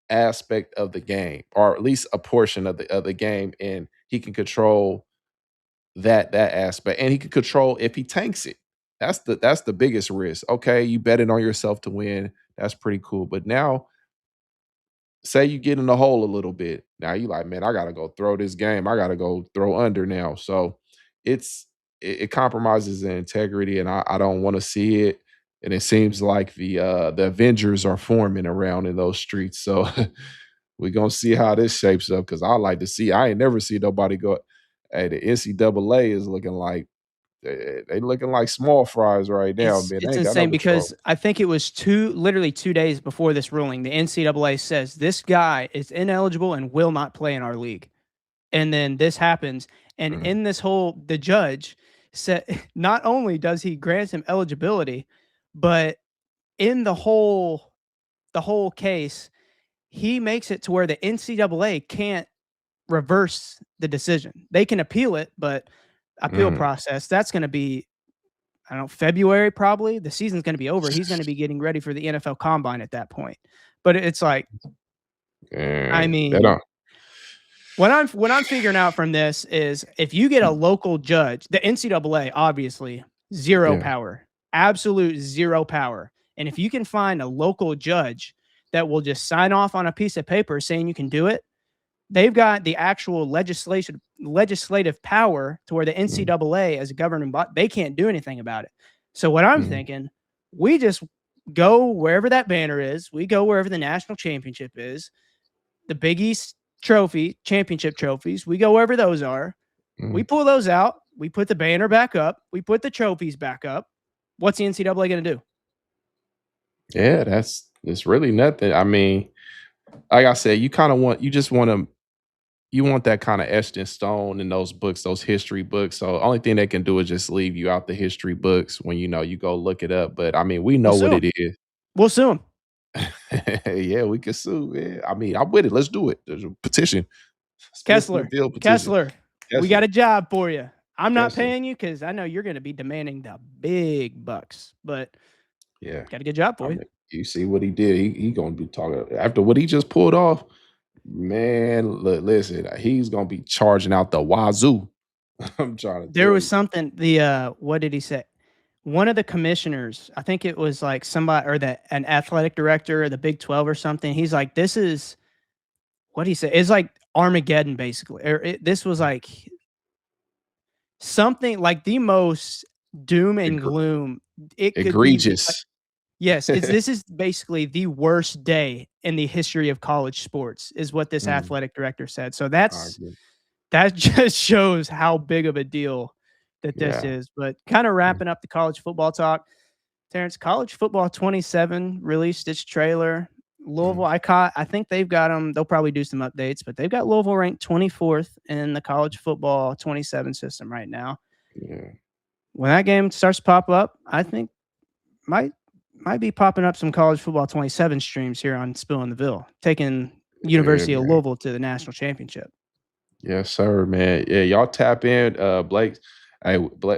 Speaker 1: aspect of the game, or at least a portion of the game, and he can control that aspect, and he can control if he tanks it. That's the biggest risk. Okay, you betting on yourself to win. That's pretty cool. But now, say you get in the hole a little bit. Now you like, man, I gotta go throw this game. I gotta go throw under now. So it's it compromises the integrity, and I don't want to see it. And it seems like the Avengers are forming around in those streets. So we're gonna see how this shapes up because I like to see. I ain't never see nobody go. Hey, the NCAA is looking like they looking like small fries right now,
Speaker 2: It's
Speaker 1: man. They
Speaker 2: it's
Speaker 1: ain't got no
Speaker 2: insane
Speaker 1: control.
Speaker 2: because I think it was literally 2 days before this ruling, the NCAA says this guy is ineligible and will not play in our league. And then this happens, and
Speaker 1: Mhm,
Speaker 2: in this whole, the judge said not only does he grant him eligibility, but in the whole case, he makes it to where the NCAA can't reverse the decision. They can appeal it, but appeal
Speaker 1: mhm.
Speaker 2: process, that's gonna be, I don't know, February probably. The season's gonna be over. He's gonna be getting ready for the NFL Combine at that point. But it's like, I
Speaker 1: And they
Speaker 2: mean,
Speaker 1: don't.
Speaker 2: what I'm figuring out from this is if you get a local judge, the NCAA obviously zero
Speaker 1: Yeah.
Speaker 2: power, absolute zero power. And if you can find a local judge that will just sign off on a piece of paper saying you can do it, they've got the actual legislative power to where the NCAA as a governing body, they can't do anything about it. So what I'm thinking, we just go wherever that banner is. We go wherever the national championship is, the Big East trophy, championship trophies. We go wherever those are. We pull those out. We put the banner back up. We put the trophies back up. What's the NCAA going to do?
Speaker 1: Yeah, it's really nothing. I mean, like I said, you want that kind of etched in stone in those books, those history books. So only thing they can do is just leave you out the history books when you go look it up. But I mean, we
Speaker 2: We'll
Speaker 1: know
Speaker 2: sue
Speaker 1: what
Speaker 2: them.
Speaker 1: it is.
Speaker 2: We'll sue them.
Speaker 1: Yeah, we can sue. Yeah. I mean, I'm with it. Let's do it. There's a petition.
Speaker 2: Kessler, we got a job for you. I'm not
Speaker 1: Kessler.
Speaker 2: paying you because I know you're going to be demanding the big bucks, but
Speaker 1: Yeah,
Speaker 2: got a good job for you.
Speaker 1: mean, you see what he did. He gonna be talking after what he just pulled off. Man, listen, he's gonna be charging out the wazoo. I'm trying to
Speaker 2: There
Speaker 1: tell
Speaker 2: was
Speaker 1: you.
Speaker 2: something. What did he say? One of the commissioners, I think it was like somebody or an athletic director of the Big 12 or something. He's like, this is what he said. It's like Armageddon, basically. This was like something like the most doom and gloom. It could be.
Speaker 1: Egregious.
Speaker 2: Yes, this is basically the worst day in the history of college sports, is what this athletic director said. So that just shows how big of a deal that this is. But kind of wrapping up the college football talk, Terrence, College Football 27 released its trailer. Louisville, I think they've got them. They'll probably do some updates, but they've got Louisville ranked 24th in the College Football 27 system right now.
Speaker 1: Yeah.
Speaker 2: When that game starts to pop up, I think might be popping up some College Football 27 streams here on Spill in the Ville, taking University of Louisville to the national championship.
Speaker 1: Yes, sir, man. Yeah, y'all tap in. Blake,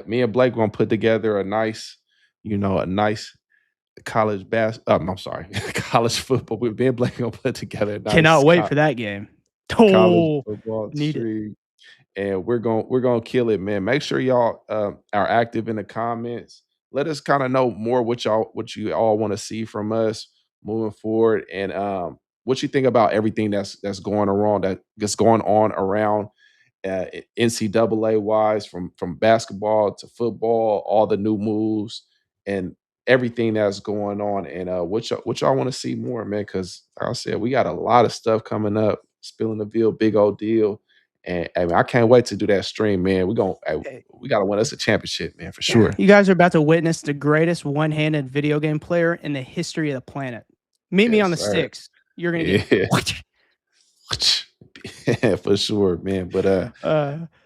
Speaker 1: me and Blake gonna put together a nice college I'm sorry, college football. Me and Blake gonna put together a nice
Speaker 2: Cannot wait for that game.
Speaker 1: College football
Speaker 2: need
Speaker 1: stream. And we're gonna kill it, man. Make sure y'all are active in the comments. Let us kind of know more what you all want to see from us moving forward, and what you think about everything that's going on around NCAA wise, from basketball to football, all the new moves and everything that's going on, and what y'all want to see more, man. Because like I said, we got a lot of stuff coming up. Spilling the Ville, big old deal. And I can't wait to do that stream, man. We got to win us a championship, man, for sure.
Speaker 2: You guys are about to witness the greatest one-handed video game player in the history of the planet. Meet me on the sticks. You're gonna get
Speaker 1: for sure, man. But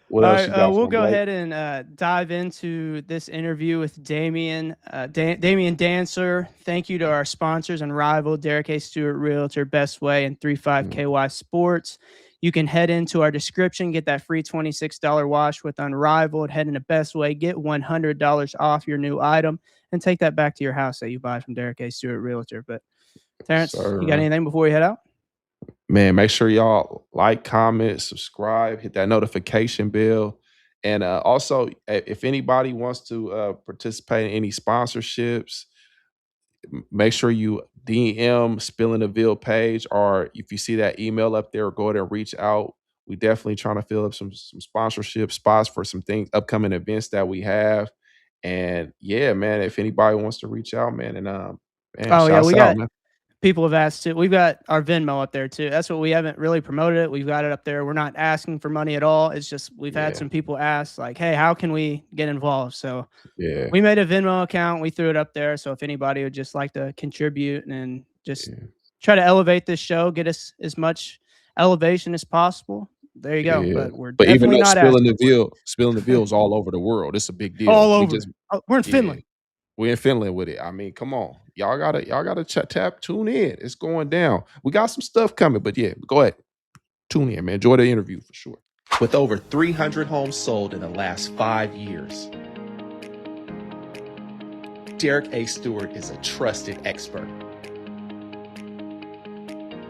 Speaker 1: what else you got?
Speaker 2: We'll go ahead and dive into this interview with Damion Dantzler. Thank you to our sponsors and rival, Derek A. Stewart Realtor, Best Way, and 35KY Sports. You can head into our description, get that free $26 wash with Unrivaled. Head into Best Way, get $100 off your new item, and take that back to your house that you buy from Derek A. Stewart Realtor. But Terrence, you got anything before we head out?
Speaker 1: Man, make sure y'all like, comment, subscribe, hit that notification bell. And also, if anybody wants to participate in any sponsorships, make sure you DM Spill in the Ville page, or if you see that email up there, go ahead and reach out. We definitely trying to fill up some sponsorship spots for some upcoming events that we have. And yeah, man, if anybody wants to reach out, man, and
Speaker 2: we got people have asked too. We've got our Venmo up there too. That's what we haven't really promoted it. We've got it up there. We're not asking for money at all. It's just we've had some people ask like, hey, how can we get involved? So we made a Venmo account. We threw it up there. So if anybody would just like to contribute and just try to elevate this show, get us as much elevation as possible, there you go. But
Speaker 1: even though Spilling the Ville is all over the world, it's a big deal.
Speaker 2: All over. We're in Finland.
Speaker 1: We're in Finland with it. I mean, come on, y'all gotta tune in. It's going down. We got some stuff coming, but yeah, go ahead, tune in, man. Enjoy the interview for sure.
Speaker 3: With over 300 homes sold in the last 5 years, Derek A. Stewart is a trusted expert.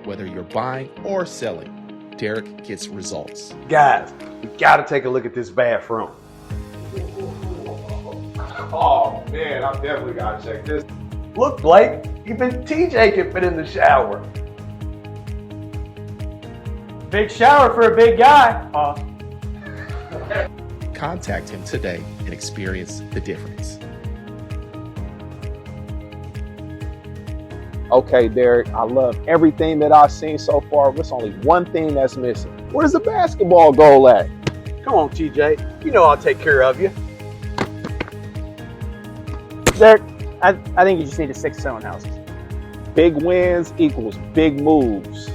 Speaker 3: Whether you're buying or selling, Derek gets results.
Speaker 4: Guys, we gotta take a look at this bathroom.
Speaker 1: Oh man, I definitely gotta check this.
Speaker 4: Look, Blake, even TJ can fit in the shower.
Speaker 2: Big shower for a big guy.
Speaker 3: Contact him today and experience the difference.
Speaker 5: Okay, Derek, I love everything that I've seen so far. What's only one thing that's missing? Where's the basketball goal at?
Speaker 4: Come on, TJ. You know I'll take care of you.
Speaker 2: Derek, I think you just need to stick to selling houses.
Speaker 5: Big wins equals big moves.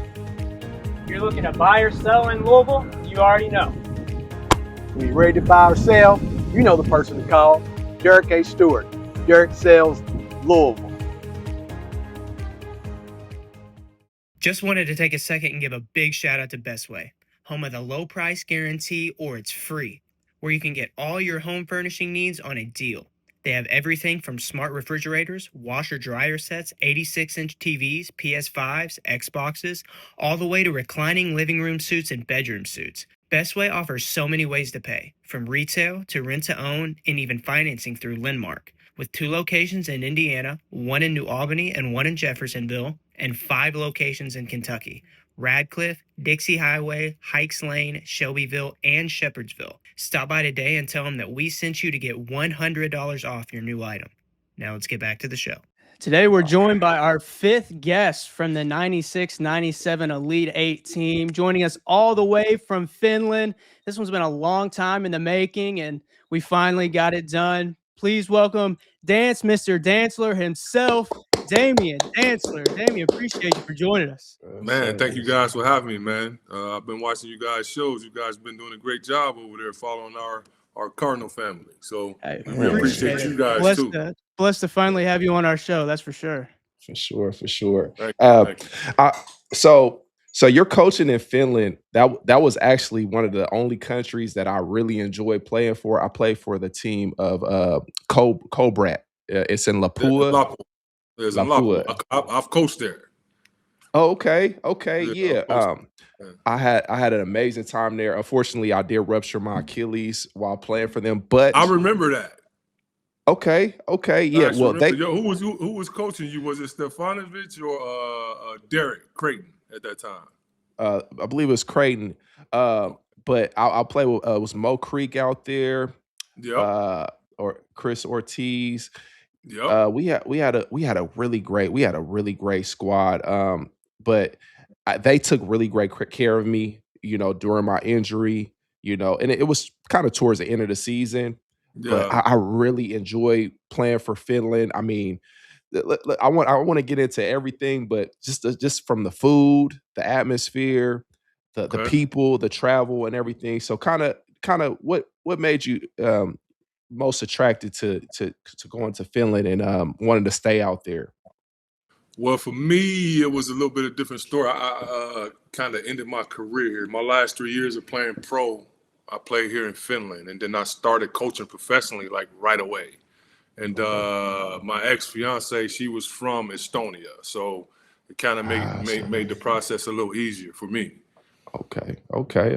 Speaker 2: If you're looking to buy or sell in Louisville, you already know.
Speaker 4: When you're ready to buy or sell, you know the person to call. Derek A. Stewart. Derek Sells Louisville.
Speaker 6: Just wanted to take a second and give a big shout out to Bestway, home of the low price guarantee or it's free, where you can get all your home furnishing needs on a deal. They have everything from smart refrigerators, washer dryer sets, 86-inch TVs, PS5s, Xboxes, all the way to reclining living room suites and bedroom suites. Bestway offers so many ways to pay, from retail to rent to own and even financing through Lendmark. With 2 locations in Indiana, 1 in New Albany and 1 in Jeffersonville, and 5 locations in Kentucky: Radcliffe, Dixie Highway, Hikes Lane, Shelbyville, and Shepherdsville. Stop by today and tell them that we sent you to get $100 off your new item. Now let's get back to the show. Today we're joined by our 5th guest from the 96-97 Elite 8 team, joining us all the way from Finland. This one's been a long time in the making, and we finally got it done. Please welcome Mr. Dantzler himself, Damion Dantzler. Damion, appreciate you for joining us.
Speaker 7: Man, thank you guys for having me, man. I've been watching you guys' shows. You guys been doing a great job over there following our Cardinal family. So we appreciate you guys too.
Speaker 2: Blessed to finally have you on our show. That's for sure.
Speaker 1: For sure.
Speaker 7: Thank you.
Speaker 1: So you're coaching in Finland. That was actually one of the only countries that I really enjoyed playing for. I played for the team of Kobrat. It's in Lapua.
Speaker 7: There's a lot. I've coached there.
Speaker 1: Oh, okay. Yeah. I had an amazing time there. Unfortunately, I did rupture my Achilles while playing for them. But
Speaker 7: I remember that.
Speaker 1: Okay. Yeah. Well,
Speaker 7: who was coaching you? Was it Stefanovic or Derek Creighton at that time?
Speaker 1: I believe it was Creighton. But I'll play with was Mo Creek out there.
Speaker 7: Yeah.
Speaker 1: Or Chris Ortiz.
Speaker 7: Yeah.
Speaker 1: We had a really great squad. But they took really great care of me, during my injury, and it was kind of towards the end of the season.
Speaker 7: Yeah.
Speaker 1: But I really enjoyed playing for Finland. I mean, I want to get into everything, but just from the food, the atmosphere, the people, the travel, and everything. So kind of what made you most attracted to going to Finland and wanting to stay out there?
Speaker 7: Well, for me, it was a little bit of a different story. I kind of ended my career. My last 3 years of playing pro, I played here in Finland, and then I started coaching professionally like right away. And my ex-fiance, she was from Estonia, so it kind of made the process a little easier for me.
Speaker 1: Okay,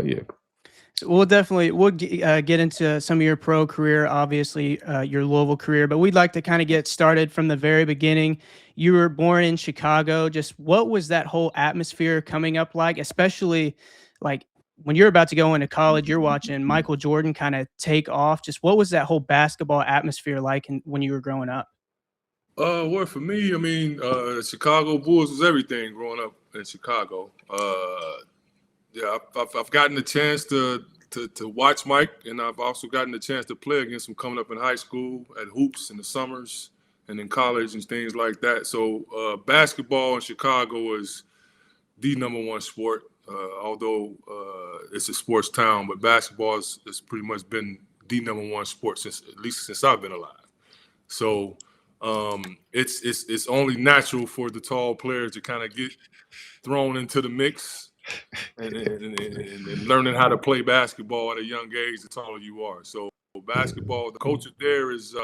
Speaker 1: yeah.
Speaker 2: So we'll get into some of your pro career, obviously your Louisville career, but we'd like to kind of get started from the very beginning. You were born in Chicago. Just what was that whole atmosphere coming up like, especially like when you're about to go into college, you're watching Michael Jordan kind of take off. Just what was that whole basketball atmosphere like when you were growing up?
Speaker 7: Well, for me, I mean, Chicago Bulls was everything growing up in Chicago. Yeah, I've gotten the chance to watch Mike, and I've also gotten the chance to play against him coming up in high school at hoops in the summers and in college and things like that. So basketball in Chicago is the #1 sport. Although it's a sports town, but basketball has pretty much been the #1 sport since I've been alive. So it's only natural for the tall players to kind of get thrown into the mix and learning how to play basketball at a young age, the taller you are. So basketball, the culture there is,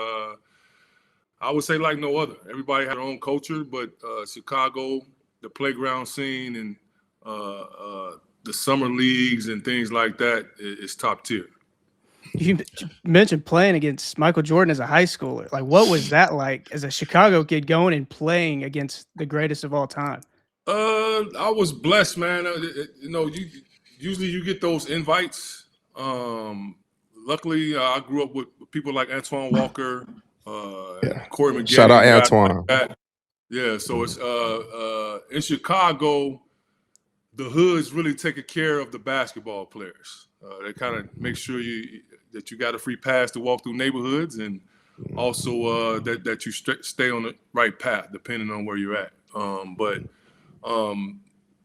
Speaker 7: I would say, like no other. Everybody had their own culture, but Chicago, the playground scene and the summer leagues and things like that is top tier.
Speaker 2: You mentioned playing against Michael Jordan as a high schooler. Like, what was that like as a Chicago kid going and playing against the greatest of all time?
Speaker 7: I was blessed, man. usually you get those invites. Luckily, I grew up with people like Antoine Walker, Corey McGinn.
Speaker 1: Shout out
Speaker 7: guys
Speaker 1: Antoine.
Speaker 7: like that. Yeah, so it's in Chicago, the hood's really taking care of the basketball players. They kind of make sure that you got a free pass to walk through neighborhoods, and also that you stay on the right path depending on where you're at. But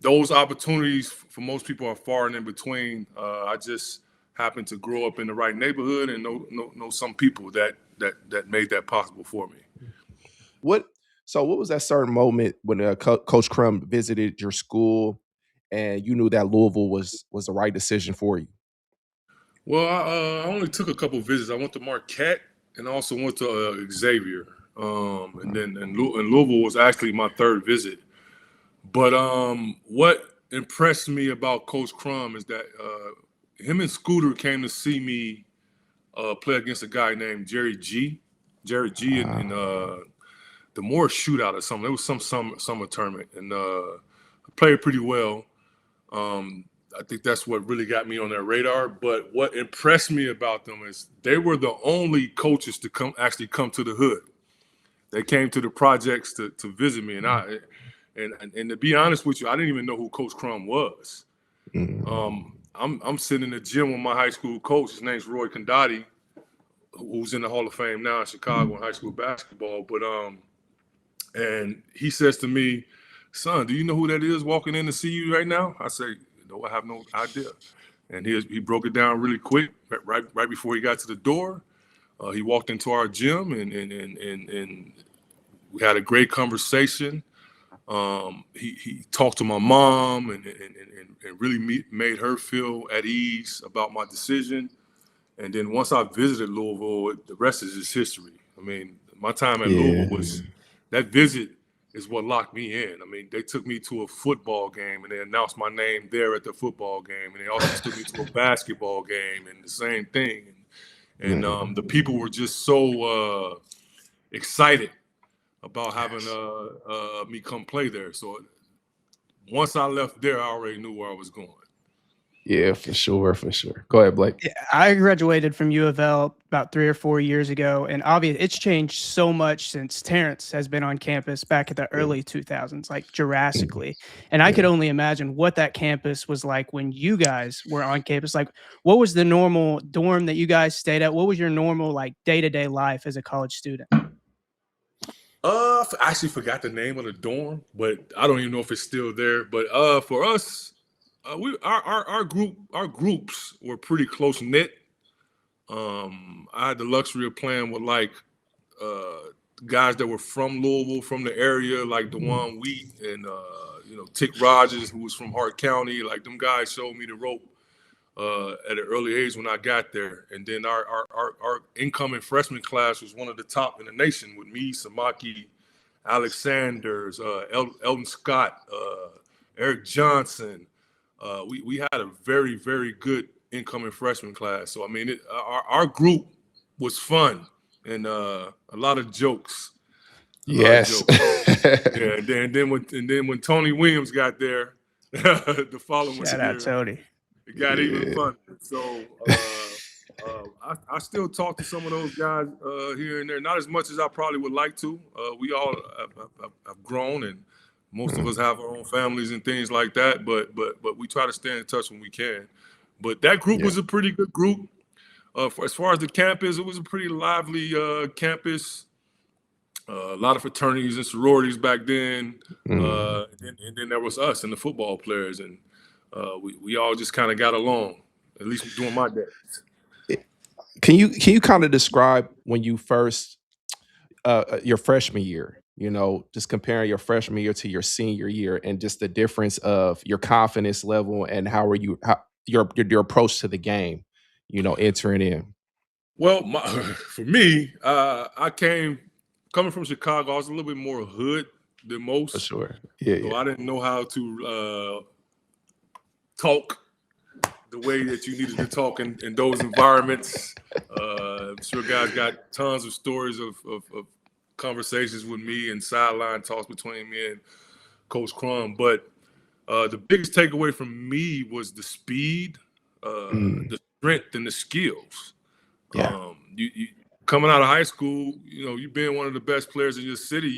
Speaker 7: those opportunities for most people are far and in between. I just happen to grow up in the right neighborhood and know some people that made that possible for me.
Speaker 1: So what was that certain moment when Coach Crum visited your school and you knew that Louisville was the right decision for you?
Speaker 7: Well, I only took a couple visits. I went to Marquette and also went to Xavier. And Louisville was actually my third visit. But what impressed me about Coach Crum is that him and Scooter came to see me play against a guy named Jerry G in the Moore shootout or something. It was some summer tournament, and I played pretty well. I think that's what really got me on their radar. But what impressed me about them is they were the only coaches to come to the hood. They came to the projects to visit me, and to be honest with you, I didn't even know who Coach Crum was. I'm sitting in the gym with my high school coach. His name's Roy Condotti, who's in the Hall of Fame now in Chicago in high school basketball. But and he says to me, "Son, do you know who that is walking in to see you right now?" I say, "No, I have no idea." And he broke it down really quick, right before he got to the door. He walked into our gym and we had a great conversation. He talked to my mom and really made her feel at ease about my decision. And then once I visited Louisville, the rest is just history. I mean, my time at Louisville that visit is what locked me in. I mean, they took me to a football game and they announced my name there at the football game. And they also took me to a basketball game and the same thing. And the people were just so excited about having me come play there. So once I left there, I already knew where I was going.
Speaker 1: Yeah, for sure. Go ahead, Blake.
Speaker 2: Yeah, I graduated from U of L about 3 or 4 years ago, and obviously it's changed so much since Terrence has been on campus back at the early 2000s, like drastically. And I could only imagine what that campus was like when you guys were on campus. Like, what was the normal dorm that you guys stayed at? What was your normal, like, day-to-day life as a college student?
Speaker 7: I actually forgot the name of the dorm, but I don't even know if it's still there. But for us, our groups were pretty close knit. I had the luxury of playing with guys that were from Louisville, from the area, like DeJuan Wheat and Tick Rogers, who was from Hart County. Like, them guys showed me the rope at an early age when I got there. And then our incoming freshman class was one of the top in the nation with me, Samaki, Alex Sanders, Elton Scott, Eric Johnson. We had a very, very good incoming freshman class. So, I mean, our group was fun and a lot of jokes.
Speaker 1: Yes.
Speaker 7: Yeah, and then when Tony Williams got there the following
Speaker 2: Shout out Tony.
Speaker 7: It got even fun. So I still talk to some of those guys here and there, not as much as I probably would like to. We all have grown, and most of us have our own families and things like that. But we try to stay in touch when we can. But that group was a pretty good group. As far as the campus, it was a pretty lively campus. A lot of fraternities and sororities back then, and then there was us and the football players, and we all just kind of got along, at least during my days.
Speaker 1: Can you kind of describe when you first your freshman year? Just comparing your freshman year to your senior year, and just the difference of your confidence level and how your approach to the game, entering in.
Speaker 7: Well, for me, coming from Chicago, I was a little bit more hood than most.
Speaker 1: For sure. Yeah.
Speaker 7: So I didn't know how to talk the way that you needed to talk in those environments. I'm sure guys got tons of stories of conversations with me and sideline talks between me and Coach Crum. But The biggest takeaway from me was the speed, the strength, and the skills.
Speaker 1: Yeah.
Speaker 7: You coming out of high school, you being one of the best players in your city,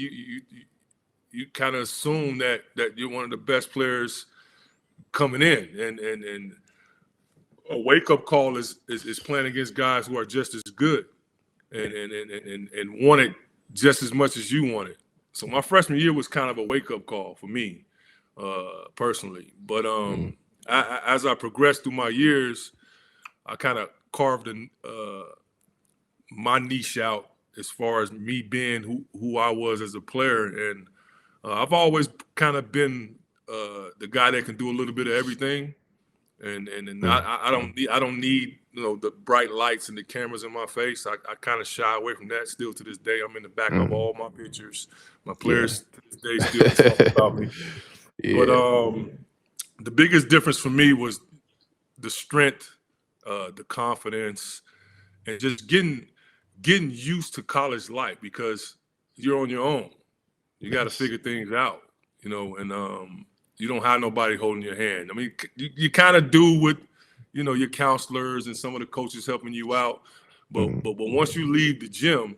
Speaker 7: you kind of assume that you're one of the best players coming in, and a wake up call is playing against guys who are just as good and want it just as much as you want it. So my freshman year was kind of a wake up call for me, personally. But as I progressed through my years, I kind of carved my niche out as far as me being who I was as a player, and I've always kind of been the guy that can do a little bit of everything, and I don't need the bright lights and the cameras in my face. I kind of shy away from that. Still to this day, I'm in the back of all my pictures. My players to this day still talk about me. But the biggest difference for me was the strength, the confidence, and just getting used to college life, because you're on your own. You got to figure things out, and you don't have nobody holding your hand. I mean, you kind of do with, your counselors and some of the coaches helping you out. But once you leave the gym,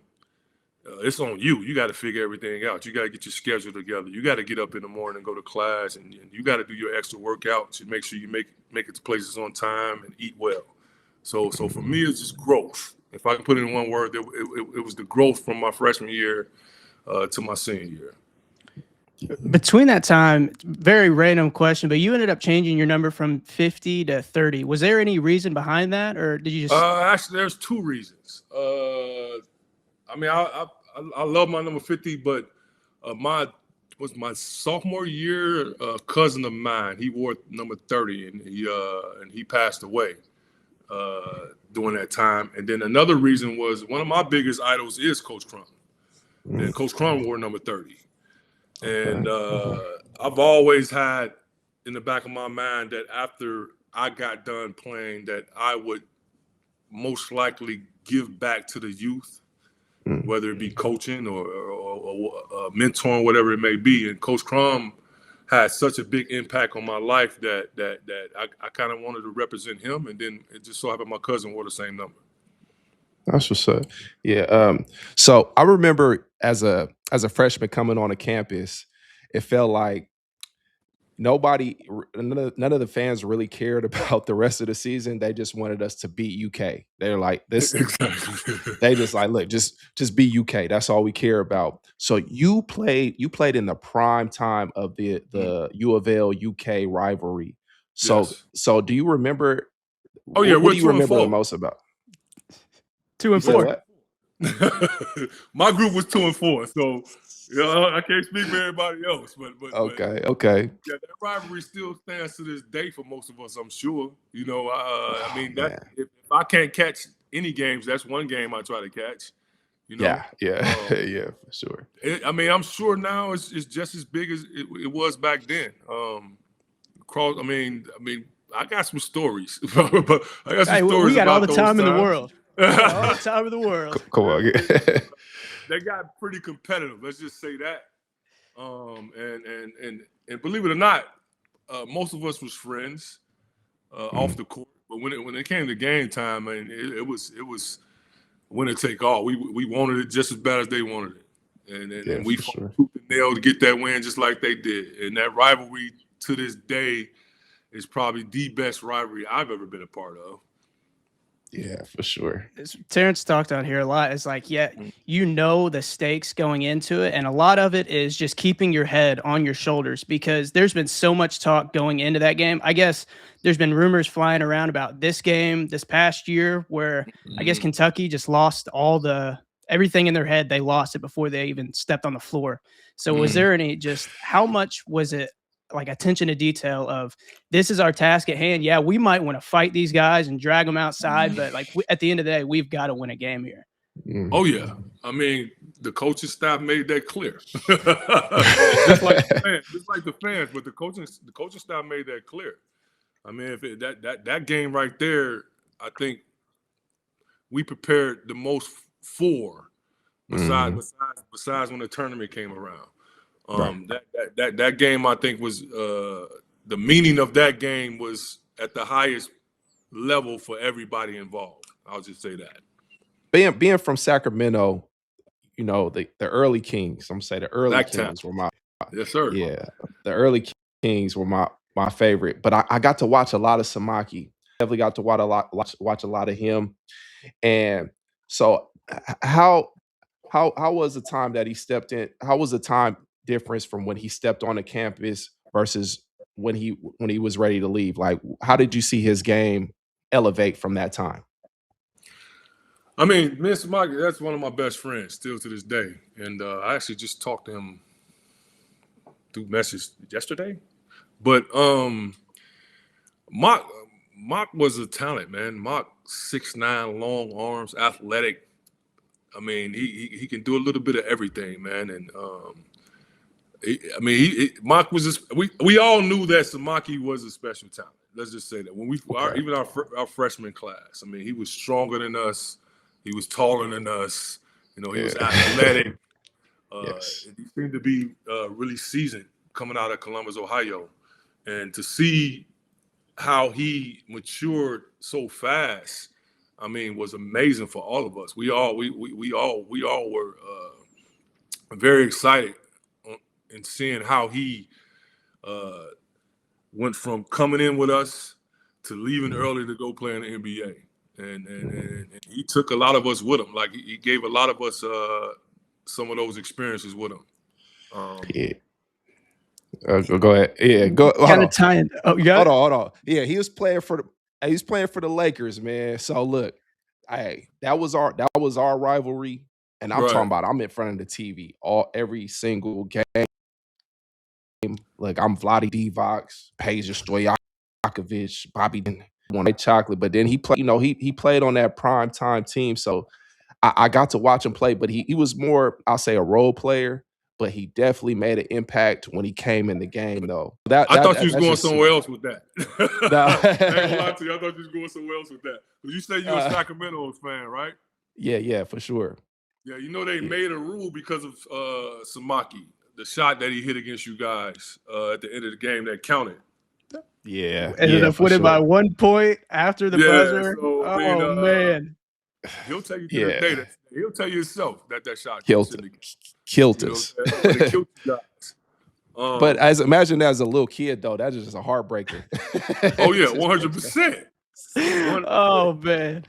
Speaker 7: it's on you. You got to figure everything out. You got to get your schedule together. You got to get up in the morning and go to class, and you got to do your extra workouts to make sure you make it to places on time and eat well. So for me, it's just growth. If I can put it in one word, it was the growth from my freshman year to my senior year.
Speaker 2: Between that time, very random question, but you ended up changing your number from 50 to 30. Was there any reason behind that, or did you just?
Speaker 7: Actually, there's two reasons. I mean, I love my number 50, but my sophomore year, a cousin of mine, he wore number 30, and he passed away during that time. And then another reason was one of my biggest idols is Coach Crum, and Coach Crum wore number 30. And I've always had in the back of my mind that after I got done playing, that I would most likely give back to the youth, whether it be coaching or mentoring, whatever it may be. And Coach Crum had such a big impact on my life that I kind of wanted to represent him. And then it just so happened my cousin wore the same number.
Speaker 1: That's what's up. Yeah. So I remember as a freshman coming on a campus, it felt like none of the fans really cared about the rest of the season. They just wanted us to beat UK. They're like this. They just like, look, just beat UK. That's all we care about. So you played in the prime time of the U of L UK rivalry. So
Speaker 7: Yes.
Speaker 1: So do you remember?
Speaker 7: Oh yeah,
Speaker 1: what do you
Speaker 7: we're 2-4.
Speaker 1: remember the most about?
Speaker 2: 2 and
Speaker 1: You said
Speaker 2: 4.
Speaker 1: what?
Speaker 7: My group was 2-4, so I can't speak for everybody else. But
Speaker 1: Okay.
Speaker 7: yeah, that rivalry still stands to this day for most of us, I'm sure. I mean, that if I can't catch any games, that's one game I try to catch.
Speaker 1: Yeah, yeah, for sure.
Speaker 7: I mean, I'm sure now it's just as big as it was back then. I mean, I got some stories, but I got some stories.
Speaker 2: We got
Speaker 7: about
Speaker 2: all the
Speaker 7: those
Speaker 2: time in the
Speaker 7: times.
Speaker 2: world. All the time in the world.
Speaker 1: Come on.
Speaker 7: They got pretty competitive. Let's just say that. And believe it or not, most of us was friends off the court. But when it came to game time, I mean, it was winner take all. We wanted it just as bad as they wanted it, and we fought tooth and nail to get that win, just like they did. And that rivalry to this day is probably the best rivalry I've ever been a part of.
Speaker 1: Yeah, for sure.
Speaker 2: Terrence talked on here a lot. It's like, the stakes going into it. And a lot of it is just keeping your head on your shoulders, because there's been so much talk going into that game. I guess there's been rumors flying around about this game this past year where I guess Kentucky just lost everything in their head. They lost it before they even stepped on the floor. So was there how much was it like attention to detail of this is our task at hand? Yeah, we might want to fight these guys and drag them outside, but at the end of the day, we've got to win a game here.
Speaker 7: Oh yeah, I mean the coaching staff made that clear, just like the fans. But the coaching staff made that clear. I mean, if that game right there, I think we prepared the most for, besides when the tournament came around. That game I think was the meaning of that game was at the highest level for everybody involved. I'll just say that.
Speaker 1: Being from Sacramento, you know, the early Kings. I'm gonna say the early
Speaker 7: Black Town.
Speaker 1: Kings were my
Speaker 7: Yes, sir.
Speaker 1: yeah. The early Kings were my favorite. But I got to watch a lot of Samaki. Definitely got to watch a lot of him. And so how was the time that he stepped in? How was the time difference from when he stepped on the campus versus when he was ready to leave? Like, how did you see his game elevate from that time?
Speaker 7: I mean, Mr. Mike, that's one of my best friends still to this day. And I actually just talked to him through message yesterday. But Mock was a talent, man. Mock 6'9", long arms, athletic. I mean, he can do a little bit of everything, man. And Mock was just we all knew that Samaki was a special talent. Let's just say that when even our freshman class. I mean, he was stronger than us. He was taller than us. You know, he was athletic.
Speaker 1: Yes.
Speaker 7: He seemed to be really seasoned coming out of Columbus, Ohio, and to see how he matured so fast, I mean, was amazing for all of us. We all were very excited in seeing how he went from coming in with us to leaving early to go play in the NBA. And he took a lot of us with him. Like he gave a lot of us some of those experiences with him.
Speaker 1: Yeah. Go ahead. Yeah, go.
Speaker 2: Kind of tying. Oh, you got
Speaker 1: hold on. Yeah, he was playing for the Lakers, man. So look, that was our rivalry, and I'm talking about I'm in front of the TV every single game. Like I'm Vlade Divac, Peja Stojakovic, Bobby White Chocolate, but then he played. You know, he played on that prime time team, so I got to watch him play. But he was more, I'll say, a role player. But he definitely made an impact when he came in the game, though.
Speaker 7: I thought you was going somewhere else with that.
Speaker 1: No.
Speaker 7: I ain't gonna lie to you. I thought you was going somewhere else with that. Because you said you were a Sacramento fan, right?
Speaker 1: Yeah, for sure.
Speaker 7: Yeah, you know they made a rule because of Samaki, the shot that he hit against you guys at the end of the game that counted.
Speaker 1: Yeah.
Speaker 2: Ended up winning by 1 point after the buzzer.
Speaker 7: So,
Speaker 2: man.
Speaker 7: He'll tell you to this day that he'll tell you himself that shot
Speaker 1: killed us.
Speaker 7: Killed you guys.
Speaker 1: But imagine as a little kid though, that's just a heartbreaker.
Speaker 7: Oh yeah, 100%.
Speaker 2: Oh man.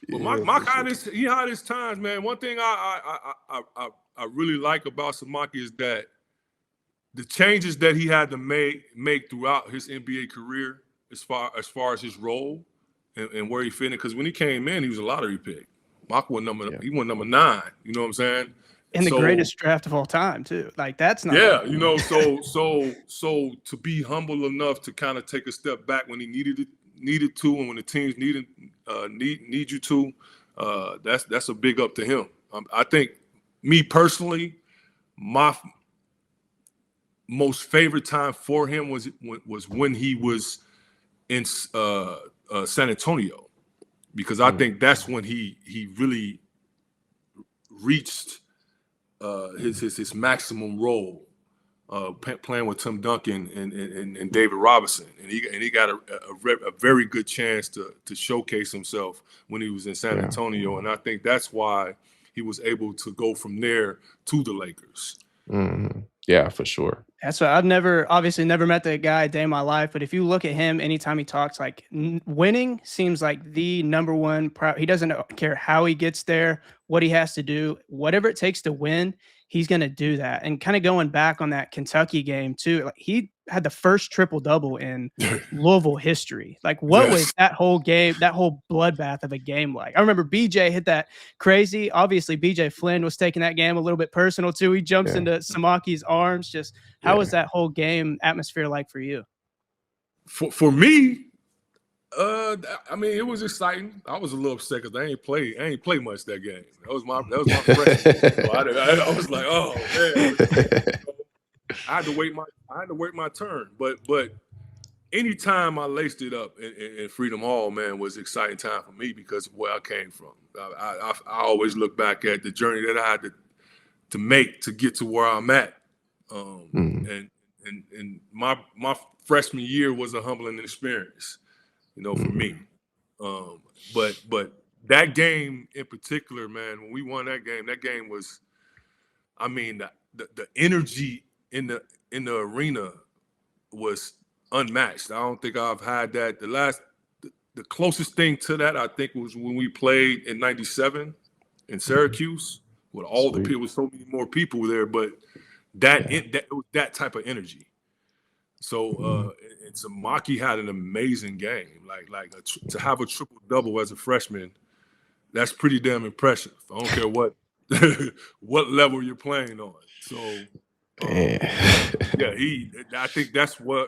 Speaker 7: But Mock had his times, man. One thing I really like about Samaki is that the changes that he had to make throughout his NBA career, as far as his role and where he fit in, because when he came in, he was a lottery pick. Mock went he went number 9. You know what I'm saying?
Speaker 2: And the greatest draft of all time, too. Like that's not.
Speaker 7: Yeah, you know, so to be humble enough to kind of take a step back when he needed to, and when the teams need you to, that's a big up to him. I think, me personally, my most favorite time for him was when he was in San Antonio, because I think that's when he really reached his maximum role, playing with Tim Duncan and David Robinson, and he got a very good chance to showcase himself when he was in San Antonio, and I think that's why he was able to go from there to the Lakers.
Speaker 1: Mm-hmm. Yeah, for sure.
Speaker 2: That's what I've obviously never met the guy a day in my life, but if you look at him, anytime he talks, like winning seems like the number one. He doesn't care how he gets there, what he has to do, whatever it takes to win, he's going to do that. And kind of going back on that Kentucky game too, like he had the first triple-double in Louisville history. Like what was that whole game, that whole bloodbath of a game like? I remember BJ hit that crazy. Obviously, BJ Flynn was taking that game a little bit personal too. He jumps into Samaki's arms. Just how was that whole game atmosphere like for you?
Speaker 7: For me, I mean, it was exciting. I was a little upset because I ain't play much that game. That was my friend. So I was like, oh man. I had to wait my turn. But anytime I laced it up in Freedom Hall, man, was an exciting time for me because of where I came from. I always look back at the journey that I had to make to get to where I'm at. And and my freshman year was a humbling experience, for me. But that game in particular, man, when we won that game was, I mean, the energy in the arena was unmatched. I don't think I've had that. The closest thing to that, I think, was when we played in '97 in Syracuse with all the people, so many more people there, but that type of energy. So and Samaki had an amazing game. To have a triple double as a freshman, that's pretty damn impressive. I don't care what what level you're playing on. So I think that's where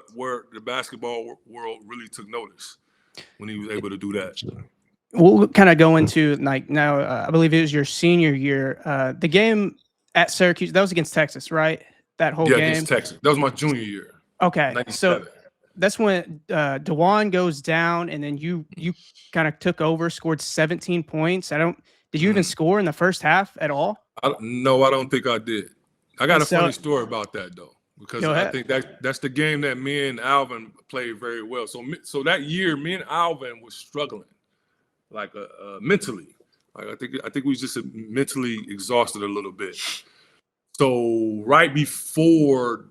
Speaker 7: the basketball world really took notice when he was able to do that.
Speaker 2: We'll kind of go into now. I believe it was your senior year. The game at Syracuse, that was against Texas, right? That whole game.
Speaker 7: Against Texas. That was my junior year.
Speaker 2: Okay,
Speaker 7: 97.
Speaker 2: so that's when DeJuan goes down, and then you kind of took over, scored 17 points. Did you even score in the first half at all?
Speaker 7: No, I don't think I did. I got a funny story about that though, because I think that's the game that me and Alvin played very well. So that year, me and Alvin was struggling, mentally. I think we was just mentally exhausted a little bit. So right before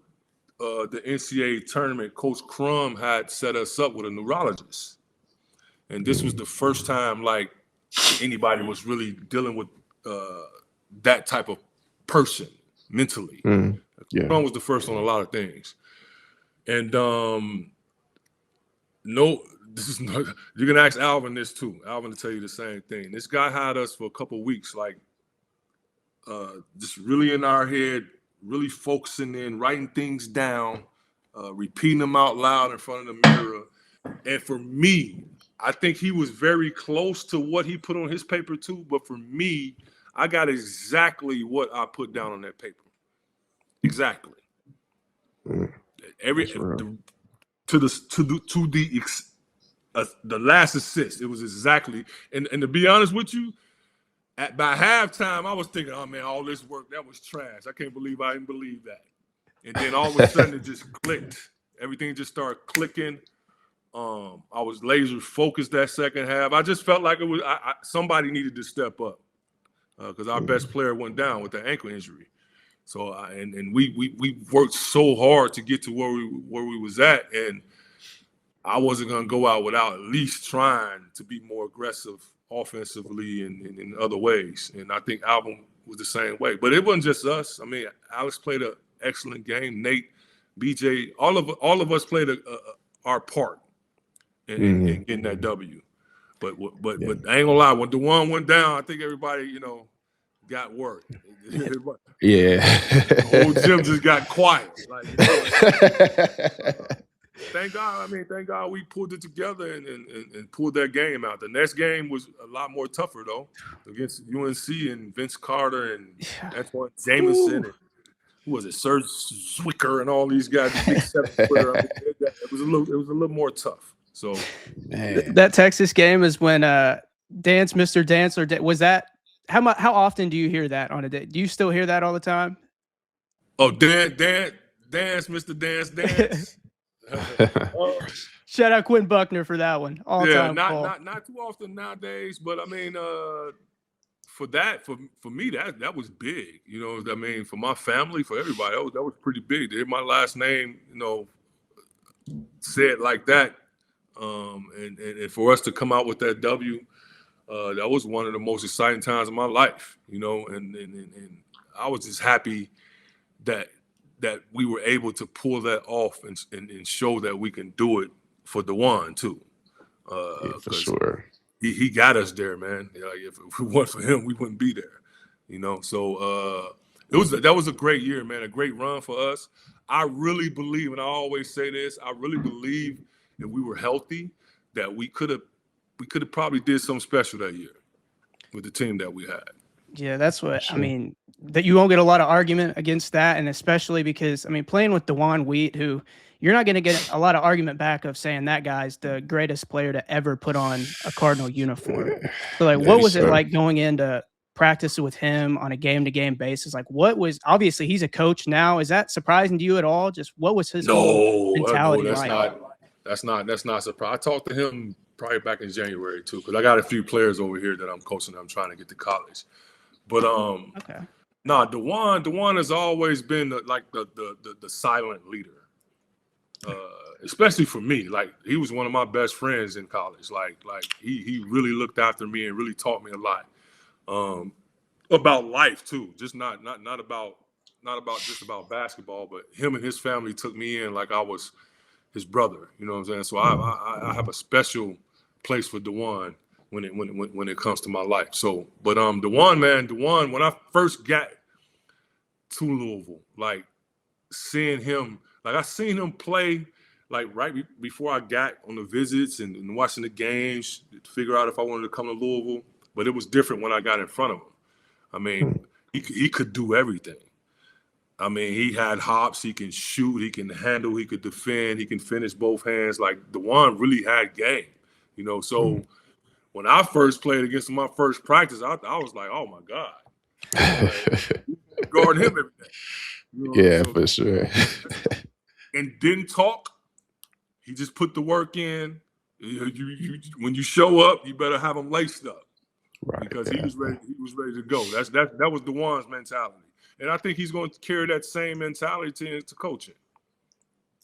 Speaker 7: the NCAA tournament, Coach Crum had set us up with a neurologist, and this was the first time anybody was really dealing with that type of person mentally. Crum was the first on a lot of things, and this is not. You can ask Alvin this too. Alvin will tell you the same thing. This guy had us for a couple of weeks, just really in our head, really focusing in, writing things down, repeating them out loud in front of the mirror. And for me, I think he was very close to what he put on his paper too. But for me, I got exactly what I put down on that paper. Exactly. The last assist, it was exactly. And to be honest with you, by halftime, I was thinking, oh man, all this work, that was trash. I can't believe I didn't believe that. And then all of a sudden it just clicked. Everything just started clicking. I was laser focused that second half. I just felt like it was somebody needed to step up because our best player went down with the ankle injury. So and we worked so hard to get to where we was at, and I wasn't gonna go out without at least trying to be more aggressive offensively and in other ways. And I think Alvin was the same way. But it wasn't just us. I mean, Alex played an excellent game. Nate, BJ, all of us played our part in getting that W. But I ain't gonna lie, when DeJuan went down, I think everybody, got work.
Speaker 1: Yeah.
Speaker 7: The whole gym just got quiet. Thank God we pulled it together and pulled that game out. The next game was a lot more tougher though, against UNC and Vince Carter and Antoine Jameson and who was it, Serge Zwicker and all these guys. It was a little more tough. So
Speaker 2: that Texas game is when Mr. Dantzler was that. How often do you hear that on a day? Do you still hear that all the time?
Speaker 7: Oh, dance, Mr. Dance.
Speaker 2: Shout out Quinn Buckner for that one. All time.
Speaker 7: Not too often nowadays, but I mean, for me that was big. For my family, for everybody, that was pretty big. To hear my last name, said like that, and for us to come out with that W. That was one of the most exciting times of my life, and I was just happy that we were able to pull that off and show that we can do it for DeJuan too.
Speaker 1: For sure.
Speaker 7: He got us there, man. If it weren't for him, we wouldn't be there, So that was a great year, man, a great run for us. I really believe, and I always say this, I really believe if we were healthy, that we could have probably did something special that year with the team that we had.
Speaker 2: Yeah, that's what I mean. That you won't get a lot of argument against that, and especially because playing with DeJuan Wheat, who you're not going to get a lot of argument back of saying that guy's the greatest player to ever put on a Cardinal uniform. So what was it like going into practice with him on a game-to-game basis? Like, what was obviously he's a coach now. Is that surprising to you at all? Just what was his whole mentality like?
Speaker 7: That's not surprising. I talked to him probably back in January too, because I got a few players over here that I'm coaching. I'm trying to get to college, but
Speaker 2: Okay.
Speaker 7: nah, DeJuan has always been the silent leader. Especially for me, like he was one of my best friends in college. Like he really looked after me and really taught me a lot about life too. Just not about just about basketball, but him and his family took me in like I was his brother. You know what I'm saying? So I have a special place for DeJuan when it comes to my life. So, but DeJuan, when I first got to Louisville, like seeing him, like I seen him play. Like right before I got on the visits and watching the games to figure out if I wanted to come to Louisville, but it was different when I got in front of him. I mean, he could do everything. I mean, he had hops, he can shoot, he can handle, he could defend, he can finish both hands. Like DeJuan really had game, you know. So when I first played against him, my first practice, I was like, oh my God, guard him every day. You know?
Speaker 1: Yeah,
Speaker 7: so,
Speaker 1: for sure.
Speaker 7: And didn't talk. He just put the work in. When you show up, you better have him laced up,
Speaker 1: Right.
Speaker 7: Because he was ready. He was ready to go. That was DeJuan's mentality, and I think he's going to carry that same mentality into coaching.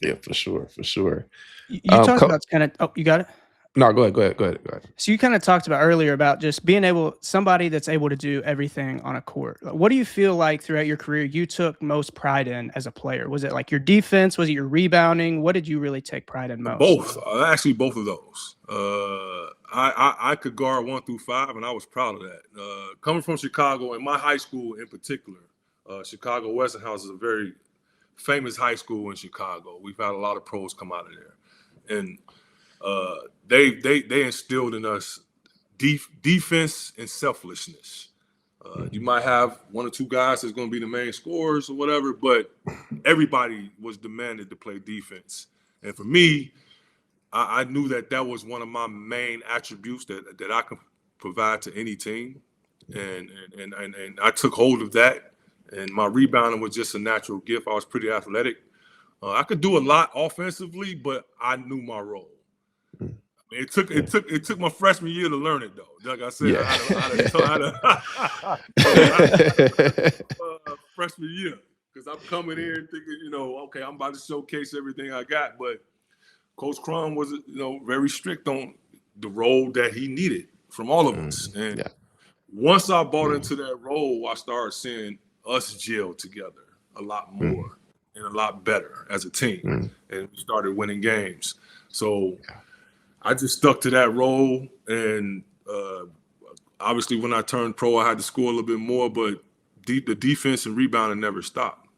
Speaker 1: Yeah, for sure, for sure.
Speaker 2: You talked about kind of. Oh, you got it.
Speaker 1: No, go ahead.
Speaker 2: So you kind of talked about earlier about just being somebody that's able to do everything on a court. What do you feel like throughout your career you took most pride in as a player? Was it like your defense? Was it your rebounding? What did you really take pride in most?
Speaker 7: Both. Actually, both of those. I could guard 1 through 5, and I was proud of that. Coming from Chicago, and my high school in particular, Chicago Westinghouse is a very famous high school in Chicago. We've had a lot of pros come out of there, and they instilled in us defense and selflessness. You might have 1 or 2 guys that's going to be the main scorers or whatever, but everybody was demanded to play defense. And for me, I knew that was one of my main attributes that I can provide to any team, and I took hold of that. And my rebounding was just a natural gift. I was pretty athletic. I could do a lot offensively, but I knew my role. It took my freshman year to learn it, though. Like I said, freshman year, because I'm coming in thinking, okay, I'm about to showcase everything I got. But Coach Crum was, very strict on the role that he needed from all of us. And once I bought into that role, I started seeing us gel together a lot more and a lot better as a team, and we started winning games. So I just stuck to that role, and obviously when I turned pro, I had to score a little bit more, but the defense and rebounding never stopped.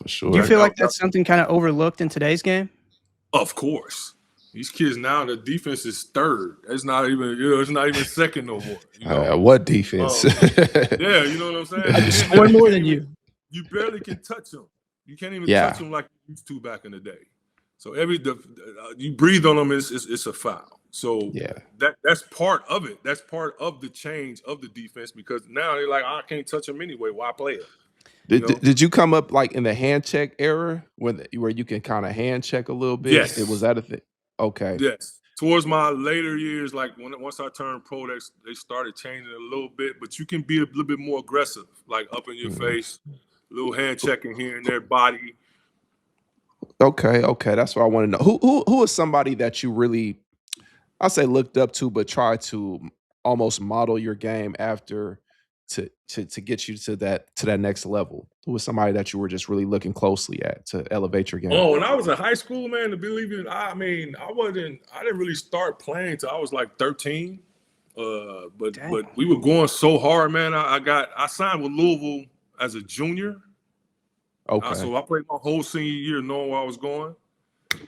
Speaker 1: For sure.
Speaker 2: Do you feel like that's something kind of overlooked in today's game?
Speaker 7: Of course. These kids now, the defense is third. It's not even second no more.
Speaker 1: What defense?
Speaker 7: Yeah, you know what I'm saying?
Speaker 2: I score more than you.
Speaker 7: You barely can touch them. You can't even touch them like you used to back in the day. So you breathe on them, it's a foul. So that's part of it. That's part of the change of the defense, because now they're like, I can't touch them anyway. Why play it?
Speaker 1: Did you come up like in the hand check era where you can kind of hand check a little bit?
Speaker 7: Yes.
Speaker 1: Was that a thing? Okay.
Speaker 7: Yes. Towards my later years, like once I turned pro, they started changing it a little bit, but you can be a little bit more aggressive, like up in your face, a little hand checking here and there, body.
Speaker 1: Okay. That's what I want to know. Who is somebody that you really, I say looked up to, but try to almost model your game after to get you to that next level? Who was somebody that you were just really looking closely at to elevate your game?
Speaker 7: Oh, when I was in high school, man, to believe it, I didn't really start playing till I was like 13. But we were going so hard, man. I signed with Louisville as a junior.
Speaker 1: Okay.
Speaker 7: So I played my whole senior year knowing where I was going.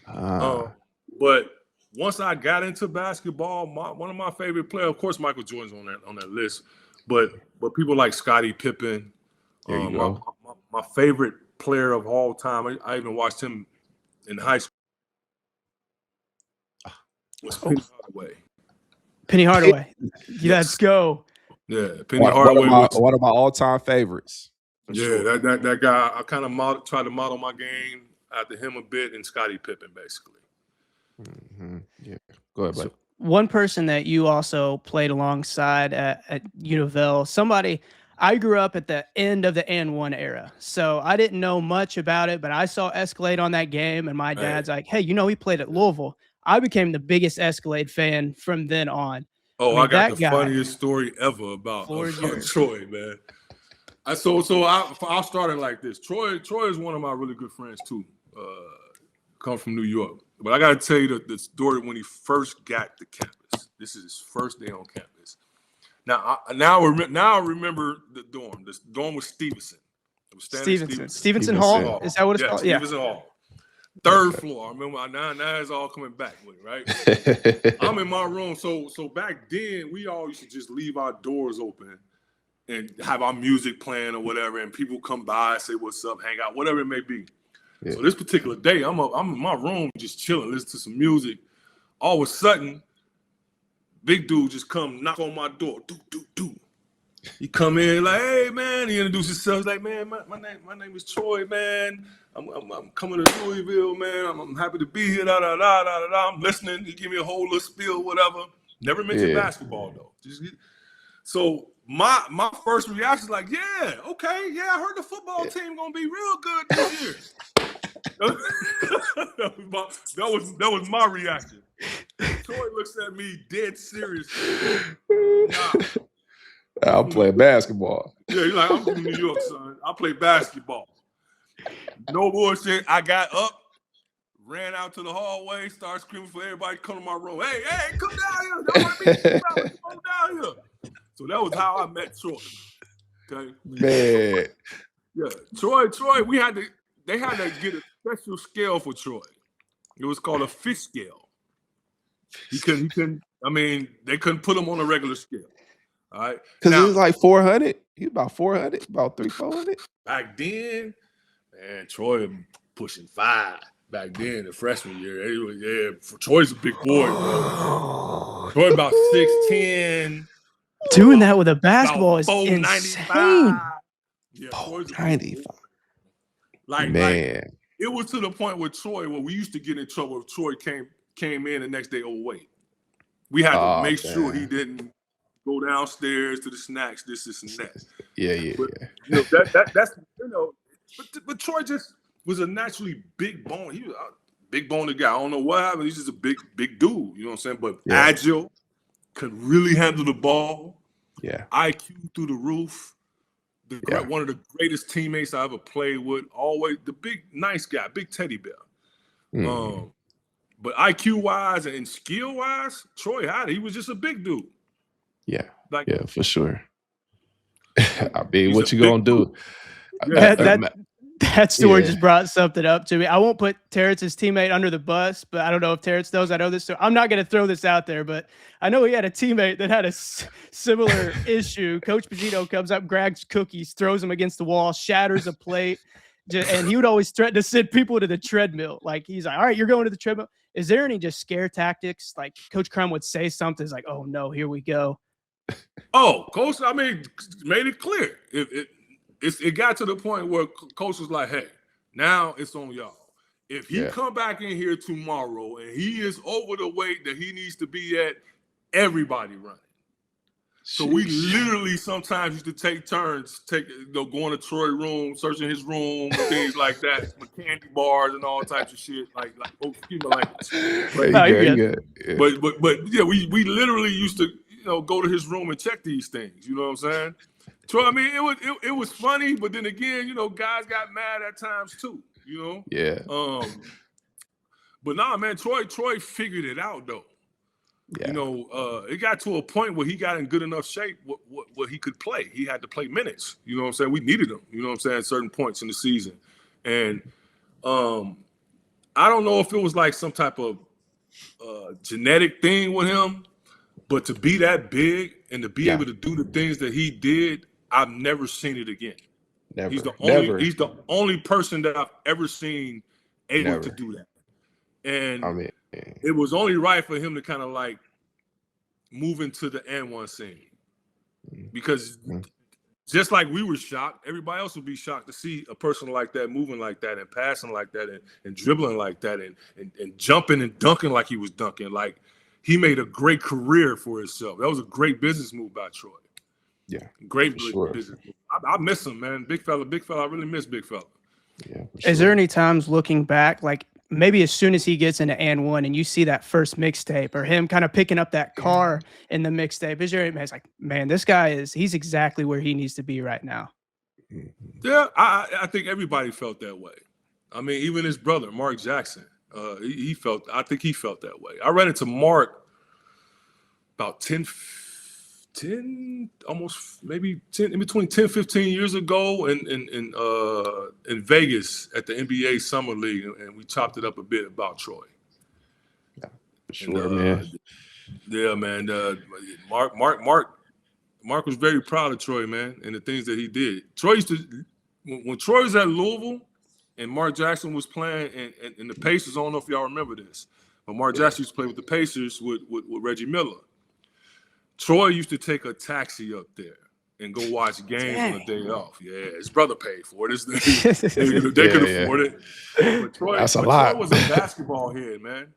Speaker 7: But once I got into basketball, one of my favorite players, of course, Michael Jordan's on that list, but people like Scottie Pippen.
Speaker 1: There you go.
Speaker 7: My favorite player of all time, I even watched him in high school, was Penny Hardaway.
Speaker 2: Penny Hardaway. Let's go.
Speaker 7: Yeah, Penny Hardaway.
Speaker 1: One of my all-time favorites.
Speaker 7: Yeah,
Speaker 1: Sure.
Speaker 7: that guy. I kind of tried to model my game after him a bit, and Scottie Pippen, basically.
Speaker 1: Yeah, go ahead, buddy.
Speaker 2: One person that you also played alongside at Louisville, somebody I grew up at the end of the N1 era, so I didn't know much about it, but I saw Escalade on that game, and my dad's like, "Hey, he played at Louisville." I became the biggest Escalade fan from then on.
Speaker 7: Oh, I got the
Speaker 2: guy,
Speaker 7: funniest story ever about Troy, man. So I'll start it like this. Troy is one of my really good friends too. Come from New York, but I got to tell you the story when he first got to campus. This is his first day on campus. Now I remember the dorm. The dorm was Stevenson. It was
Speaker 2: Stevenson Hall. Is that what it's called?
Speaker 7: Stevenson Hall. Third floor. I remember now it's all coming back with it, right? I'm in my room. So back then we all used to just leave our doors open and have our music playing or whatever, and people come by, say what's up, hang out, whatever it may be. Yeah. So this particular day, I'm in my room just chilling, listening to some music. All of a sudden, big dude just come knock on my door. Do. He come in like, hey man, he introduced himself. He's like, man, my name is Troy, man. I'm coming to Louisville, man. I'm happy to be here. I'm listening. He give me a whole little spiel, whatever. Never mentioned basketball though. So my first reaction is like, yeah, okay, yeah, I heard the football team gonna be real good this year. that was my reaction. Troy looks at me dead serious. Nah.
Speaker 1: I'll play basketball.
Speaker 7: Yeah, he's like, I'm from New York, son. I play basketball. No bullshit. I got up, ran out to the hallway, started screaming for everybody to come to my room. Hey, come down here. Y'all want to meet me? Come down here. So that was how I met Troy. Okay.
Speaker 1: Man.
Speaker 7: Yeah. Troy, they had to get a special scale for Troy. It was called a fish scale. He couldn't, they couldn't put him on a regular scale. All right.
Speaker 1: Because he was like 400. He was about 400, about 300-400.
Speaker 7: Back then, man, Troy pushing 5. Back then, the freshman year. Troy's a big boy, bro. Troy about 6'10".
Speaker 2: Doing that with a basketball is insane.
Speaker 7: Yeah,
Speaker 1: 495.
Speaker 7: Like,
Speaker 1: man.
Speaker 7: It was to the point with Troy where we used to get in trouble if Troy came in the next day overweight. We had to make sure he didn't go downstairs to the snacks, this and that.
Speaker 1: Yeah.
Speaker 7: But, that's but Troy just was a naturally big bone. He was a big boned guy. I don't know what happened. He's just a big dude. You know what I'm saying? But agile, could really handle the ball.
Speaker 1: Yeah.
Speaker 7: IQ through the roof. One of the greatest teammates I ever played with. Always the big, nice guy, big teddy bear. But IQ wise and skill wise, Troy had it. He was just a big dude.
Speaker 1: Yeah.
Speaker 7: Like,
Speaker 1: for sure. I mean, what you gonna do?
Speaker 2: That story just brought something up to me. I won't put Terrence's teammate under the bus, but I don't know if Terrence knows. I know this story. I'm not going to throw this out there, but I know he had a teammate that had a similar issue. Coach Pagino comes up, grabs cookies, throws them against the wall, shatters a plate, and he would always threaten to send people to the treadmill. Like, he's like, all right, you're going to the treadmill. Is there any just scare tactics? Like, Coach Crum would say something. It's like, oh, no, here we go.
Speaker 7: Oh, Coach, made it clear. It got to the point where Coach was like, hey, now it's on y'all. If he come back in here tomorrow and he is over the weight that he needs to be at, everybody running. So we literally sometimes used to take turns, going to Troy's room, searching his room, and things like that, with candy bars and all types of shit. Like excuse my language. But yeah, we literally used to go to his room and check these things. You know what I'm saying? So it was funny, but then again, guys got mad at times too.
Speaker 1: Yeah.
Speaker 7: But nah, man, Troy figured it out though. Yeah. It got to a point where he got in good enough shape where he could play. He had to play minutes. You know what I'm saying? We needed him. You know what I'm saying? At certain points in the season, and I don't know if it was like some type of genetic thing with him, but to be that big and to be able to do the things that he did, I've never seen it again.
Speaker 1: Never.
Speaker 7: He's the only person that I've ever seen able to do that. And it was only right for him to kind of like move into the N1 scene. because just like we were shocked, everybody else would be shocked to see a person like that moving like that and passing like that and dribbling like that and jumping and dunking like he was dunking. Like, he made a great career for himself. That was a great business move by Troy.
Speaker 1: Yeah,
Speaker 7: great business move. I miss him, man. Big fella. I really miss big fella.
Speaker 1: Yeah.
Speaker 2: Is there any times looking back, like maybe as soon as he gets into and one and you see that first mixtape or him kind of picking up that car in the mixtape, is there, it's like, man, this guy he's exactly where he needs to be right now?
Speaker 7: Yeah, I think everybody felt that way. I mean, even his brother, Mark Jackson, I think he felt that way. I ran into Mark about 10, almost maybe 10, in between 10, 15 years ago in Vegas at the NBA Summer League, and we chopped it up a bit about Troy.
Speaker 1: Yeah, for sure, man.
Speaker 7: Yeah, man. Mark was very proud of Troy, man, and the things that he did. Troy used to, when Troy was at Louisville and Mark Jackson was playing, and the Pacers, I don't know if y'all remember this, but Mark Jackson used to play with the Pacers with Reggie Miller. Troy used to take a taxi up there and go watch games on the day off. Yeah, his brother paid for it. They could afford it. But Troy,
Speaker 1: that's a lot.
Speaker 7: Troy was a basketball head, man.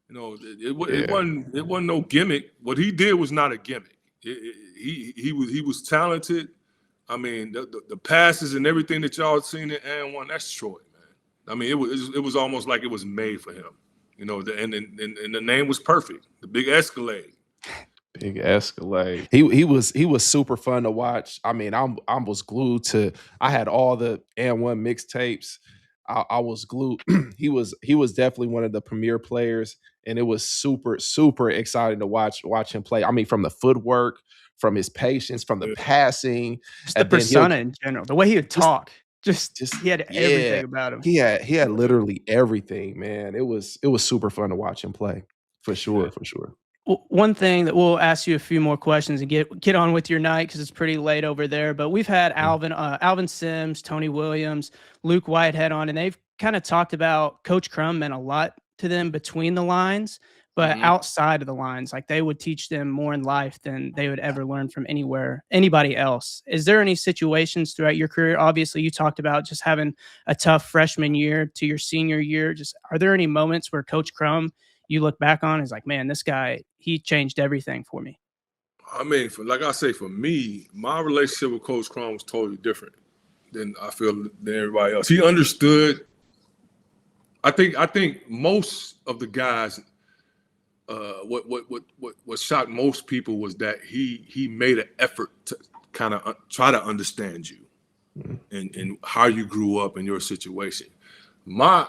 Speaker 7: You know, it wasn't no gimmick. What he did was not a gimmick. He was talented. I mean, the passes and everything that y'all seen in and one, that's Troy, man. I mean, it was almost like it was made for him. You know, and the name was perfect. The Big Escalade.
Speaker 1: Big Escalade. He was super fun to watch. I mean, I was glued to. I had all the and one mixtapes. I was glued. He was definitely one of the premier players, and it was super exciting to watch him play. I mean, from the footwork, from his patience, from the passing,
Speaker 2: just the persona in general, the way he would talk. Just he had everything about him.
Speaker 1: He had literally everything, man. It was super fun to watch him play, for sure.
Speaker 2: Well, one thing that we'll ask you a few more questions and get on with your night because it's pretty late over there. But we've had Alvin Sims, Tony Williams, Luke Whitehead on, and they've kind of talked about Coach Crum meant a lot to them between the lines, but outside of the lines, like they would teach them more in life than they would ever learn from anybody else. Is there any situations throughout your career? Obviously, you talked about just having a tough freshman year to your senior year. Just are there any moments where Coach Crum you look back on is like, man, this guy, he changed everything for me?
Speaker 7: I mean, like I say, for me, my relationship with Coach Crum was totally different than I feel than everybody else. He understood. I think most of the guys, what shocked most people was that he made an effort to kind of try to understand you and how you grew up in your situation. My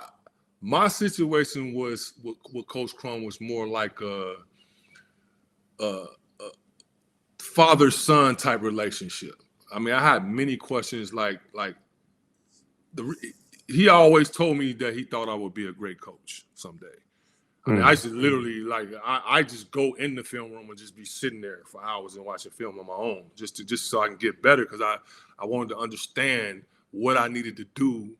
Speaker 7: situation was with Coach Crum was more like a father-son type relationship. I mean, I had many questions he always told me that he thought I would be a great coach someday. I mean, I used to literally I just go in the film room and just be sitting there for hours and watching film on my own just so I can get better because I wanted to understand what I needed to do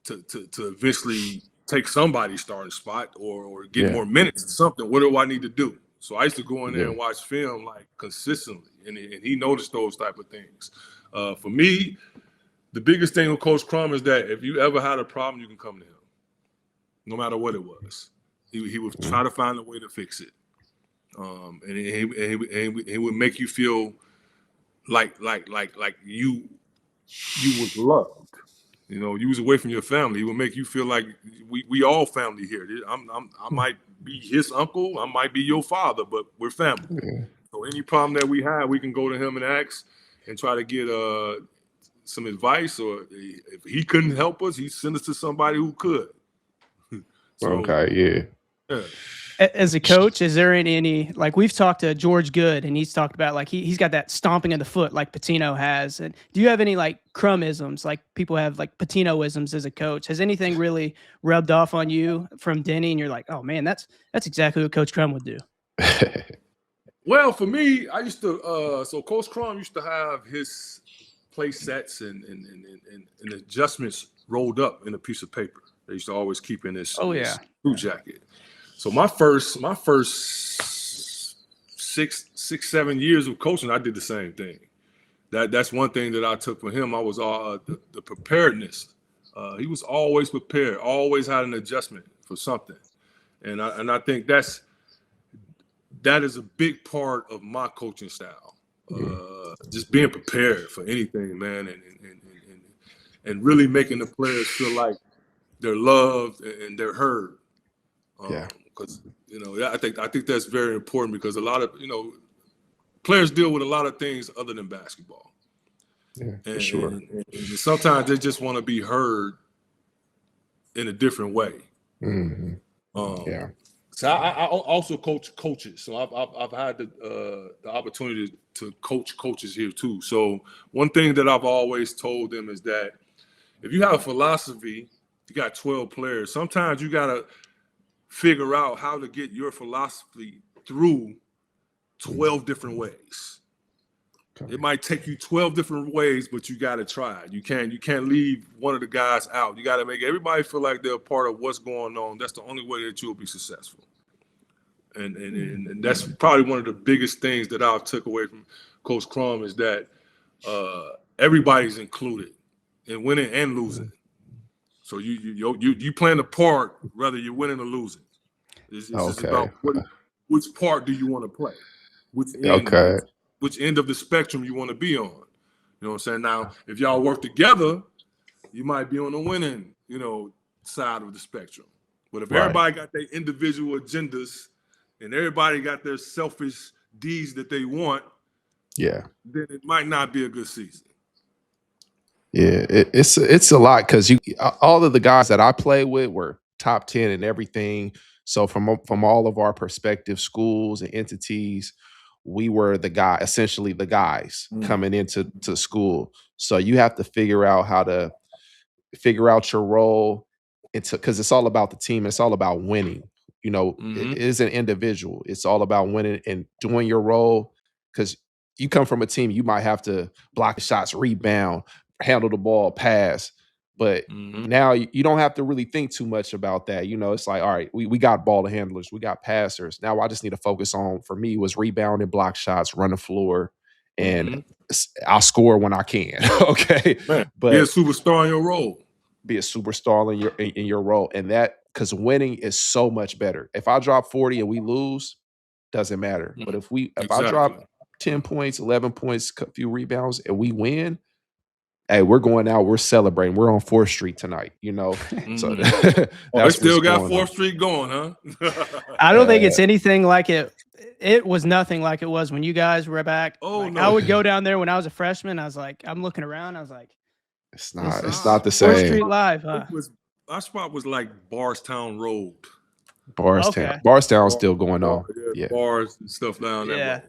Speaker 7: to eventually take somebody's starting spot or get more minutes or something. What do I need to do? So I used to go in there and watch film consistently, and he noticed those type of things. For me, the biggest thing with Coach Crum is that if you ever had a problem, you can come to him, no matter what it was. He would try to find a way to fix it, and he would make you feel like you was loved. You know, you was away from your family. He would make you feel like we all family here. I might be his uncle, I might be your father, but we're family. Yeah. So any problem that we have, we can go to him and ask and try to get some advice. Or if he couldn't help us, he'd send us to somebody who could.
Speaker 1: Okay, yeah.
Speaker 2: As a coach, is there any like we've talked to George Good and he's talked about like he's got that stomping of the foot like Patino has. And do you have any like Crumisms like people have like Patinoisms as a coach? Has anything really rubbed off on you from Denny and you're like, oh man, that's exactly what Coach Crum would do?
Speaker 7: Well, for me, I used to so Coach Crum used to have his play sets and adjustments rolled up in a piece of paper. They used to always keep in his suit jacket. So my first 7 years of coaching, I did the same thing. That's one thing that I took from him. I was the preparedness. He was always prepared, always had an adjustment for something, and I think that is a big part of my coaching style. Just being prepared for anything, man, and really making the players feel like they're loved and they're heard. Because I think that's very important, because a lot of players deal with a lot of things other than basketball.
Speaker 1: Yeah, for sure.
Speaker 7: And sometimes they just want to be heard in a different way.
Speaker 1: Yeah.
Speaker 7: So I also coach coaches. So I've had the opportunity to coach coaches here too. So one thing that I've always told them is that if you have a philosophy, you got 12 players. Sometimes you got to figure out how to get your philosophy through 12 different ways. It might take you 12 different ways, but you got to try it. You can't leave one of the guys out. You got to make everybody feel like they're a part of what's going on. That's the only way that you'll be successful. And that's probably one of the biggest things that I took away from Coach Crum, is that everybody's included in winning and losing. So you playing a part whether you're winning or losing. It's just about which part do you want to play? Which end of the spectrum you want to be on. You know what I'm saying? Now, if y'all work together, you might be on the winning, side of the spectrum. But if everybody got their individual agendas and everybody got their selfish deeds that they want, then it might not be a good season.
Speaker 1: Yeah, it's a lot, because all of the guys that I play with were top 10 and everything. So from all of our perspective schools and entities, we were essentially the guys coming into school. So you have to figure out how to figure out your role, because it's all about the team. It's all about winning. It is an individual. It's all about winning and doing your role, because you come from a team, you might have to block shots, rebound, handle the ball, pass. But now you don't have to really think too much about that. It's like, all right, we got ball handlers, we got passers. Now I just need to focus on, for me, was rebounding, block shots, run the floor, and I'll score when I can. Okay.
Speaker 7: Man,
Speaker 1: but
Speaker 7: be a superstar in your role.
Speaker 1: Be a superstar in your role. And that, because winning is so much better. If I drop 40 and we lose, doesn't matter. But if I drop 10 points, 11 points, a few rebounds, and we win, hey, we're going out, we're celebrating. We're on 4th Street tonight, So
Speaker 7: they still got 4th Street going, huh?
Speaker 2: I don't think it's anything like it. It was nothing like it was when you guys were back.
Speaker 7: Oh, no.
Speaker 2: I would go down there when I was a freshman. I was like, I'm looking around. I was like,
Speaker 1: it's not the same.
Speaker 2: 4th Street Live, huh?
Speaker 7: Our spot was like Barstown Road.
Speaker 1: Barstown's still going on.
Speaker 7: Yeah, bars and stuff down there.
Speaker 2: Yeah.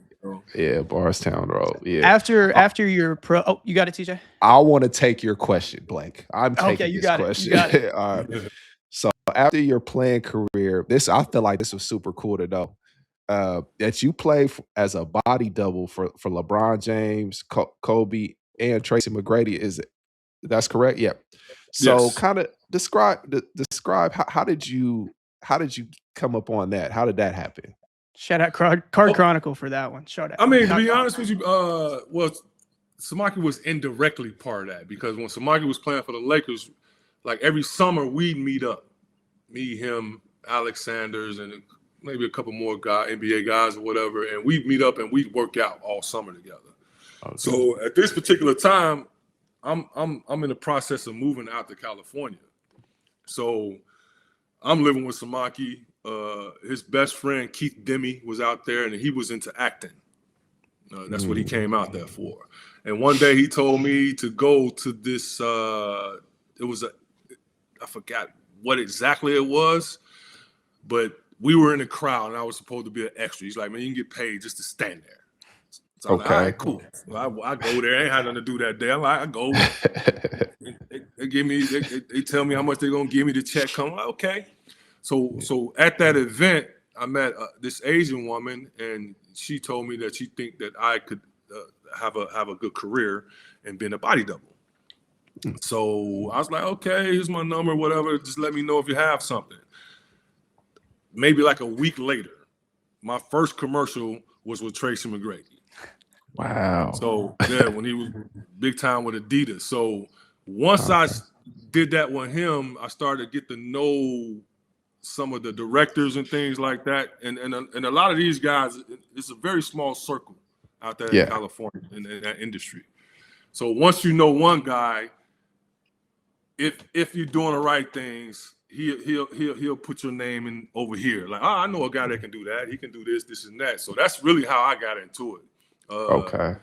Speaker 1: Yeah, Barstown Road. Yeah.
Speaker 2: After your pro, you got it, TJ.
Speaker 1: I want to take your question, Blake. I'm taking this question.
Speaker 2: You got it.
Speaker 1: All right. So after your playing career, I feel like this was super cool to know that you play as a body double for LeBron James, Kobe, and Tracy McGrady. That's correct? Yeah. So kind of describe how did you come up on that? How did that happen?
Speaker 2: Shout out Card Chronicle for that one. Shout out.
Speaker 7: I mean, to be honest with you, Samaki was indirectly part of that, because when Samaki was playing for the Lakers, like every summer we'd meet up, me, him, Alex Sanders, and maybe a couple more NBA guys or whatever, and we'd meet up and we'd work out all summer together. Okay. So at this particular time, I'm in the process of moving out to California. So I'm living with Samaki. His best friend Keith Demme was out there, and he was into acting. That's what he came out there for. And one day he told me to go to this. I forgot what exactly it was, but we were in the crowd, and I was supposed to be an extra. He's like, "Man, you can get paid just to stand there." So I'm like, all right, cool. Well, I go there. I ain't had nothing to do that day. I'm like, I go. They tell me how much they're gonna give me the check. Come, like, okay. So at that event, I met this Asian woman, and she told me that she think that I could have a good career and being a body double. So I was like, okay, here's my number, whatever. Just let me know if you have something. Maybe like a week later, my first commercial was with Tracy McGrady.
Speaker 1: Wow.
Speaker 7: So yeah, when he was big time with Adidas. So once I did that with him, I started to get to know some of the directors and things like that. And a lot of these guys, it's a very small circle out there in California in that industry. So once you know one guy, if you're doing the right things, he'll put your name in over here. Like, I know a guy that can do that. He can do this, and that. So that's really how I got into it.
Speaker 1: Okay.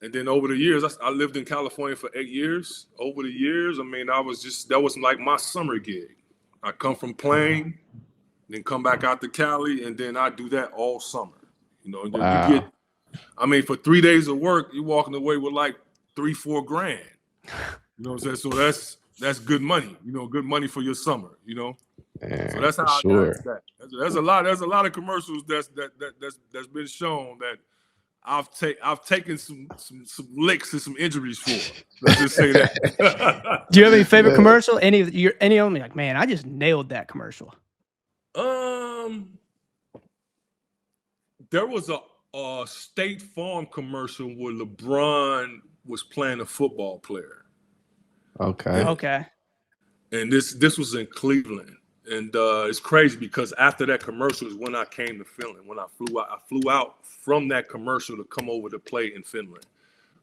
Speaker 7: And then over the years, I lived in California for 8 years. Over the years, I mean, that was like my summer gig. I come from playing, then come back out to Cali, and then I do that all summer. You know,
Speaker 1: Wow.
Speaker 7: you get, I mean, for 3 days of work, you're walking away with like $3-4 grand. You know what I'm saying? So that's good money. You know, good money for your summer. You know,
Speaker 1: Man,
Speaker 7: so that's how I got into that. There's a lot of commercials that's been shown that I've taken some licks and some injuries for. Let's just say that.
Speaker 2: Do you have any favorite commercial? Any of them? Like, man, I just nailed that commercial.
Speaker 7: There was a State Farm commercial where LeBron was playing a football player.
Speaker 1: Okay.
Speaker 7: And this was in Cleveland. And it's crazy because after that commercial is when I came to Finland. When I flew out from that commercial to come over to play in Finland.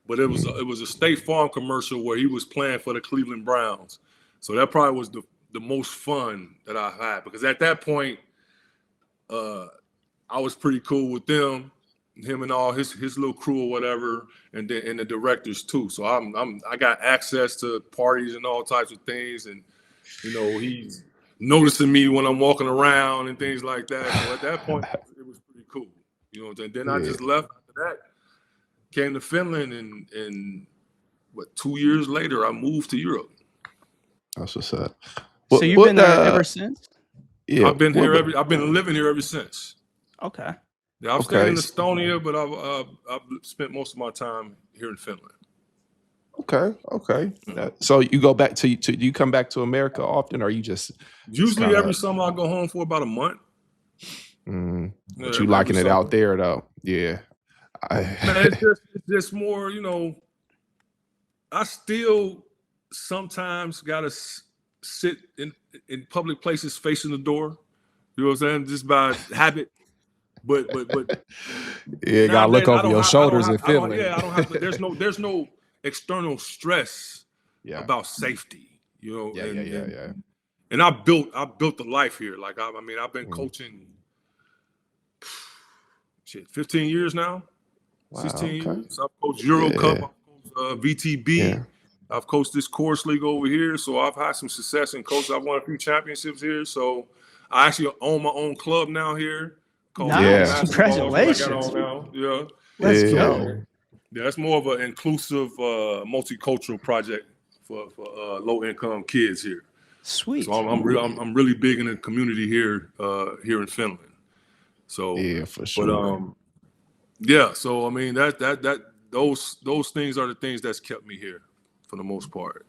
Speaker 7: But it was a State Farm commercial where he was playing for the Cleveland Browns. So that probably was the most fun that I had, because at that point, I was pretty cool with them, him and all his little crew or whatever, and the directors too. So I got access to parties and all types of things, and you know, he's noticing me when I'm walking around and things like that. So at that point, it was pretty cool. You know, and then I just left after that, came to Finland, and 2 years later, I moved to Europe.
Speaker 1: That's what's up.
Speaker 2: So you've been there ever since?
Speaker 1: Yeah,
Speaker 7: I've been living here ever since.
Speaker 2: Okay.
Speaker 7: Yeah, I've stayed in Estonia, but I've spent most of my time here in Finland.
Speaker 1: Okay. So you go back to you come back to America often, or you just
Speaker 7: usually every summer I go home for about a month.
Speaker 1: But you liking it out there though? Yeah.
Speaker 7: It's just more, you know. I still sometimes gotta sit in public places facing the door. You know what I'm saying? Just by habit. But
Speaker 1: yeah, gotta look over your shoulders in Finland.
Speaker 7: I don't have to. There's no external stress about safety. You know.
Speaker 1: Yeah.
Speaker 7: And I built the life here. Like I've been coaching 15 years now.
Speaker 1: Wow,
Speaker 7: 16 years. I've coached Euro Cup, I've coached VTB. I've coached this course league over here. So I've had some success in coaching. I've won a few championships here. So I actually own my own club now here.
Speaker 2: Nice. Congratulations.
Speaker 7: Yeah.
Speaker 2: Let's go.
Speaker 7: Yeah, it's more of an inclusive, multicultural project for low income kids here.
Speaker 2: Sweet.
Speaker 7: So I'm really big in the community here in Finland. So
Speaker 1: yeah, for sure.
Speaker 7: But so I mean those things are the things that's kept me here for the most part.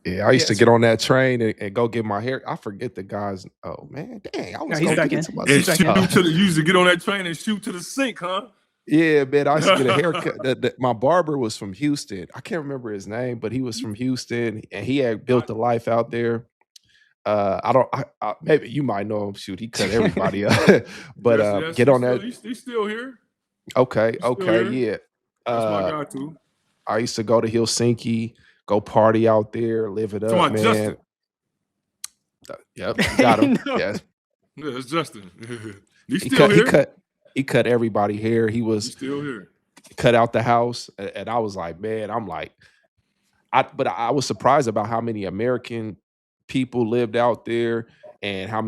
Speaker 1: Yeah, I used to get on that train and go get my hair. I forget the guys. Oh man, dang! I was
Speaker 2: he's back in.
Speaker 7: You used to get on that train and shoot to the sink, huh?
Speaker 1: Yeah, man. I used to get a haircut. My barber was from Houston. I can't remember his name, but he was from Houston, and he had built a life out there. Maybe you might know him. Shoot, he cut everybody up. But
Speaker 7: yes,
Speaker 1: get on that.
Speaker 7: He's still here.
Speaker 1: Okay,
Speaker 7: here.
Speaker 1: Yeah.
Speaker 7: That's my guy too.
Speaker 1: I used to go to Helsinki. Go party out there, live it up, man.
Speaker 7: Justin.
Speaker 1: Yep, got him. Yes.
Speaker 7: Yeah, it's Justin. He's still here.
Speaker 1: He cut everybody hair. He's
Speaker 7: still here.
Speaker 1: Cut out the house, and I was like, man, but I was surprised about how many American people lived out there, and how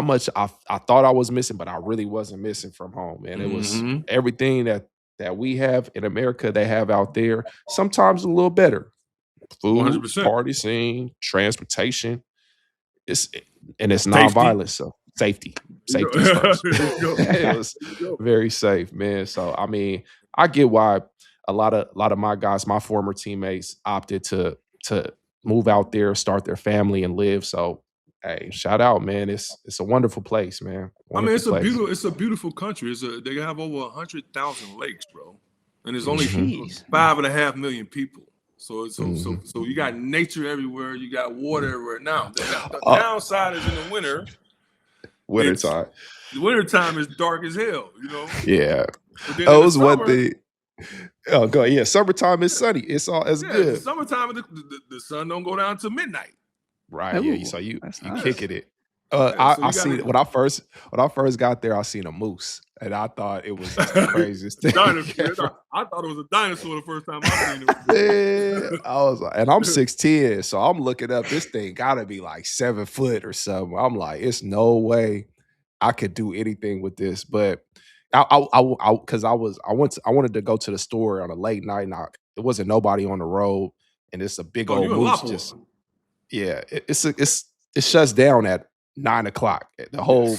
Speaker 1: much I thought I was missing, but I really wasn't missing from home, man. It was everything that we have in America, they have out there, sometimes a little better. Food,
Speaker 7: 100%.
Speaker 1: Party scene, transportation. It's nonviolent, so safety is first. It was very safe, man. So I mean, I get why a lot of my guys, my former teammates, opted to move out there, start their family, and live. So Hey, shout out, man. It's a wonderful place, man.
Speaker 7: I mean,
Speaker 1: Wonderful place.
Speaker 7: it's a beautiful country. They have over 100,000 lakes, bro, and there's only
Speaker 1: Mhm.
Speaker 2: Jeez.
Speaker 7: 5.5 million people. So
Speaker 1: Mhm.
Speaker 7: you got nature everywhere. You got water everywhere. Now the
Speaker 1: Oh,
Speaker 7: downside is in the winter.
Speaker 1: wintertime.
Speaker 7: The wintertime is dark as hell, you know.
Speaker 1: Yeah.
Speaker 7: But then
Speaker 1: That
Speaker 7: in the
Speaker 1: was one
Speaker 7: summer,
Speaker 1: thing. Oh, go yeah. Summertime is sunny. It's
Speaker 7: the
Speaker 1: good.
Speaker 7: summertime, the sun don't go down to midnight.
Speaker 1: Right. Yeah.
Speaker 2: Ooh,
Speaker 1: So you
Speaker 2: that's
Speaker 1: you
Speaker 2: nice.
Speaker 1: kicking it.
Speaker 7: Right, so
Speaker 1: I
Speaker 7: you
Speaker 1: seen
Speaker 7: got
Speaker 1: when I first got there, I seen a moose, and I thought it was just the craziest thing
Speaker 7: dinosaur.
Speaker 1: ever.
Speaker 7: I thought it was a dinosaur the first time I seen it.
Speaker 1: Man, I was like, and I'm 6'10", so I'm looking up. This thing gotta be like 7 foot or something. I'm like, it's no way I could do anything with this. But because I wanted to go to the store on a late night, and it wasn't nobody on the road, and it's a big
Speaker 7: Oh,
Speaker 1: old
Speaker 7: you in
Speaker 1: moose.
Speaker 7: Lopper.
Speaker 1: Yeah, it shuts down at 9 o'clock. The whole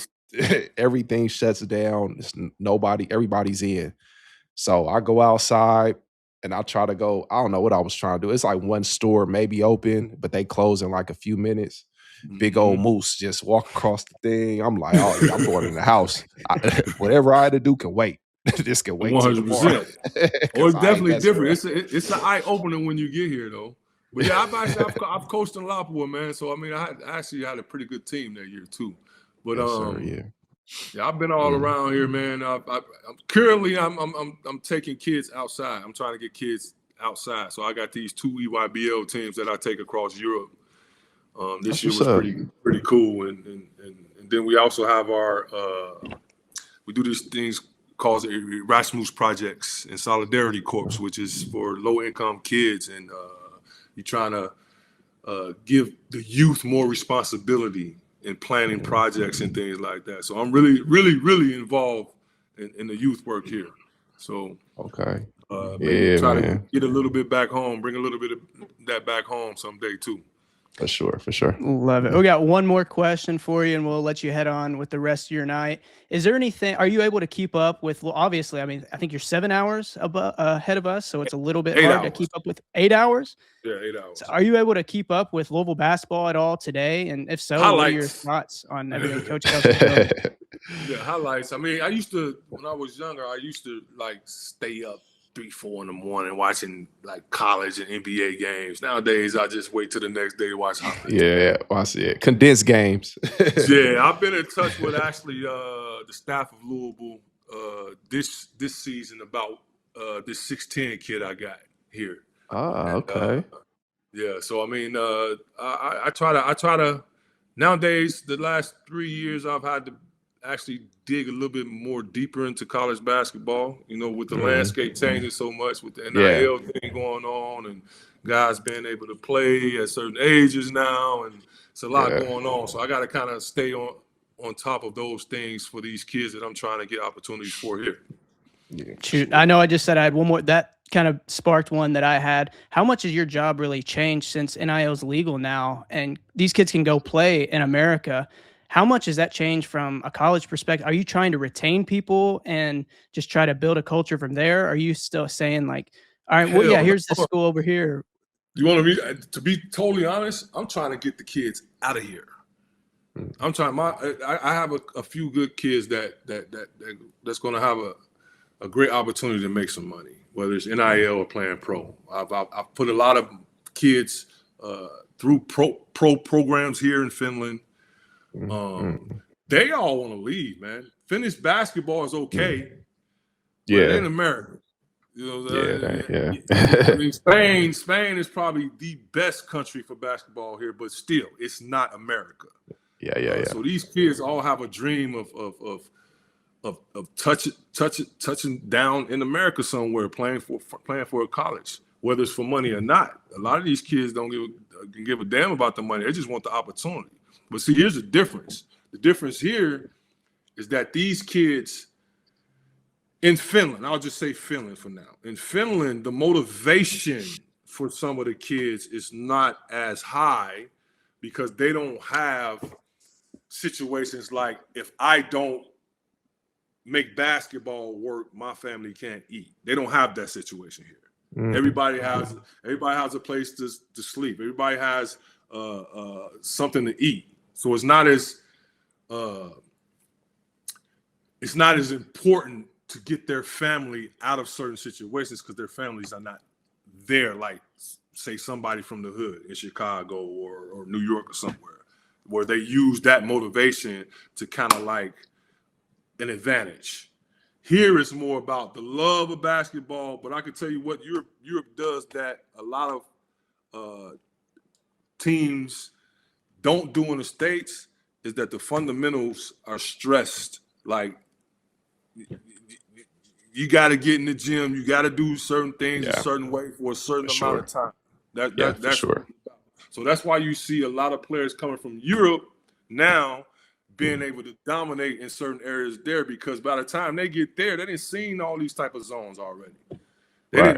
Speaker 1: everything shuts down. Everybody's in. So I go outside and I try to go. I don't know what I was trying to do. It's like one store maybe open, but they close in like a few minutes. Big old moose just walk across the thing. I'm like, oh yeah, I'm going in the house. Whatever I had to do can wait. This can wait till tomorrow.
Speaker 7: 100%. Oh,
Speaker 1: 'Cause
Speaker 7: it's
Speaker 1: I ain't
Speaker 7: definitely
Speaker 1: messing
Speaker 7: different.
Speaker 1: around.
Speaker 7: It's an eye opener when you get here, though. But yeah, I've coached in Lopper, man. So I mean, I actually had a pretty good team that year too. But
Speaker 1: Yes, sir. Yeah.
Speaker 7: yeah, I've been all around here, man. I'm currently I'm taking kids outside. I'm trying to get kids outside. So I got these 2 EYBL teams that I take across Europe. This
Speaker 1: That's
Speaker 7: year
Speaker 1: what's
Speaker 7: was
Speaker 1: up.
Speaker 7: pretty cool, and then we also have our we do these things called Erasmus projects and Solidarity Corps, which is for low income kids, and you're trying to give the youth more responsibility in planning projects and things like that. So I'm really involved in the youth work here. So
Speaker 1: Okay.
Speaker 7: maybe
Speaker 1: Yeah,
Speaker 7: try to
Speaker 1: man.
Speaker 7: get a little bit back home, bring a little bit of that back home someday too.
Speaker 1: For sure. For sure.
Speaker 2: Love it. We got one more question for you, and we'll let you head on with the rest of your night. Is there anything? Are you able to keep up with? Well, obviously, I mean, I think you're 7 hours ahead of us, so it's a little bit
Speaker 7: 8
Speaker 2: hard to
Speaker 7: hours.
Speaker 2: keep up with. 8 hours.
Speaker 7: Yeah, 8 hours.
Speaker 2: So are you able to keep up with Louisville basketball at all today? And if so, what are your
Speaker 7: Highlights.
Speaker 2: thoughts on everything Coach Kelsey's doing?
Speaker 7: Yeah, highlights. I mean, I used to, when I was younger, I used to like stay up 3, 4 in the morning watching like college and NBA games. Nowadays, I just wait till the next day to watch highlights.
Speaker 1: Yeah, I see it. Condensed games.
Speaker 7: Yeah, I've been in touch with actually the staff of Louisville this season about this 6'10" kid I got here.
Speaker 1: Ah,
Speaker 7: And,
Speaker 1: okay.
Speaker 7: yeah, so I mean, I try to nowadays. The last 3 years, I've had to actually dig a little bit more deeper into college basketball. You know, with the landscape changing so much, with the NIL thing going on, and guys being able to play at certain ages now, and it's a lot going on. So I got to kind of stay on top of those things for these kids that I'm trying to get opportunities for here.
Speaker 1: Yeah,
Speaker 2: Shoot, I know I just said I had one more. That kind of sparked one that I had. How much has your job really changed since NIL is legal now and these kids can go play in America? How much has that changed from a college perspective? Are you trying to retain people and just try to build a culture from there? Are you still saying like, all right, well, yeah, here's the school over here.
Speaker 7: You want to be totally honest? I'm trying to get the kids out of here. I'm trying. I have a few good kids that's going to have a great opportunity to make some money, whether it's NIL or playing pro. I've put a lot of kids through pro programs here in Finland. They all want to leave, man. Finnish basketball is okay.
Speaker 1: Yeah.
Speaker 7: But in America. You know,
Speaker 1: yeah.
Speaker 7: I mean, Spain is probably the best country for basketball here, but still, it's not America.
Speaker 1: Yeah.
Speaker 7: So these kids all have a dream of touching down in America somewhere, playing for a college, whether it's for money or not. A lot of these kids don't give a damn about the money; they just want the opportunity. But see, here's the difference. The difference here is that these kids in Finland, I'll just say Finland for now. In Finland, the motivation for some of the kids is not as high because they don't have situations like, if I don't make basketball work, my family can't eat. They don't have that situation here. Everybody has a place to sleep. Everybody has something to eat. So it's not as important to get their family out of certain situations because their families are not there, like say somebody from the hood in Chicago or New York or somewhere, where they use that motivation to kind of like an advantage. Here it's more about the love of basketball, but I can tell you what Europe does that a lot of teams don't do in the States is that the fundamentals are stressed. Like you got to get in the gym, you got to do certain things a certain way for a certain amount of time. That's
Speaker 1: sure.
Speaker 7: So that's why you see a lot of players coming from Europe now being able to dominate in certain areas there, because by the time they get there, they didn't seen all these type of zones already. They've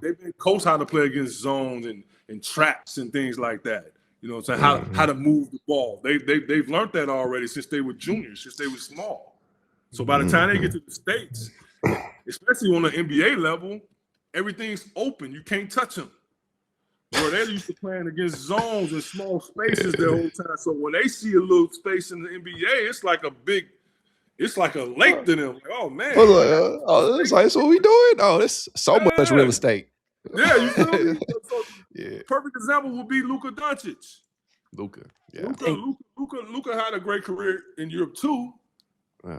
Speaker 7: been coached how to play against zones and traps and things like that. You know what I'm saying? How to move the ball. They've learned that already since they were juniors, since they were small. So by the time they get to the States, especially on the NBA level, everything's open. You can't touch them. Where they're used to playing against zones and small spaces the whole time. So when they see a little space in the NBA, it's like a lake to them. Like, oh man.
Speaker 1: It's like, so what we doing? Oh, it's so much real estate.
Speaker 7: Yeah, you feel me? So, perfect example would be Luka Doncic.
Speaker 1: Luka
Speaker 7: had a great career in Europe too.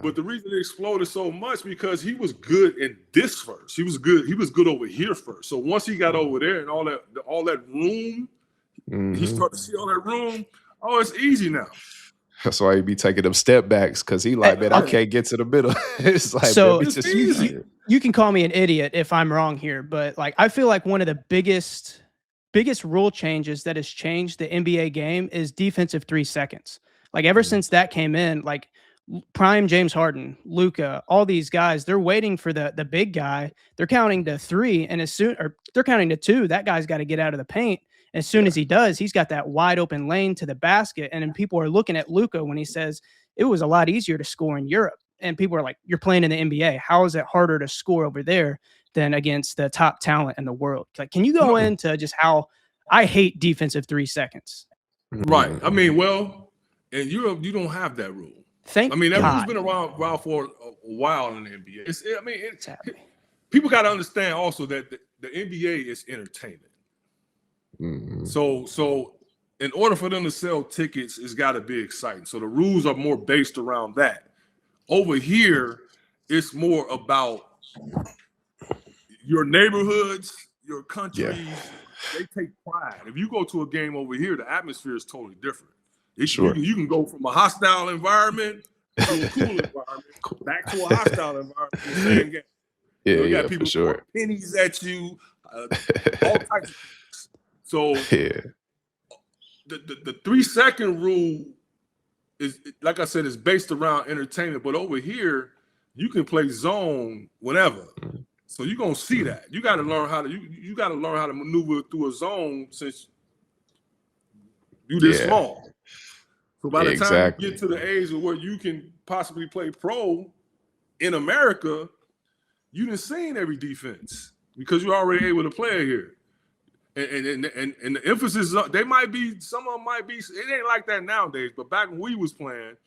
Speaker 7: But the reason it exploded so much because he was good in this first. He was good over here first. So once he got over there and all that room, he started to see all that room. Oh, it's easy now.
Speaker 1: That's why he be taking them step backs, because he like, man, I can't get to the middle. It's like,
Speaker 2: so
Speaker 1: man, it's easy.
Speaker 2: You can call me an idiot if I'm wrong here, but like I feel like one of the biggest rule changes that has changed the NBA game is defensive 3 seconds. Like ever since that came in, like prime James Harden, Luka, all these guys, they're waiting for the big guy. They're counting to 3, and they're counting to 2. That guy's got to get out of the paint. As soon as he does, he's got that wide open lane to the basket. And then people are looking at Luka when he says it was a lot easier to score in Europe. And people are like, you're playing in the NBA. How is it harder to score over there than against the top talent in the world? Like, can you go into just how I hate defensive 3 seconds?
Speaker 7: Right. I mean, well, in Europe, you don't have that rule.
Speaker 2: That rule's
Speaker 7: been around for a while in the NBA. People got to understand also that the NBA is entertainment. So in order for them to sell tickets, it's got to be exciting. So the rules are more based around that. Over here, it's more about your neighborhoods, your countries. They take pride. If you go to a game over here, the atmosphere is totally different. You can go from a hostile environment to a cool environment, back to a hostile environment. The same game. You got people throwing pennies at you, all types of things. So the 3-second rule is, like I said, is based around entertainment. But over here, you can play zone whenever. So you're gonna see that. You got to learn how to maneuver through a zone since you're this small. So by the time you get to the age of where you can possibly play pro in America, you done seen every defense because you're already able to play here. And the emphasis, some of them might be, it ain't like that nowadays, but back when we was playing,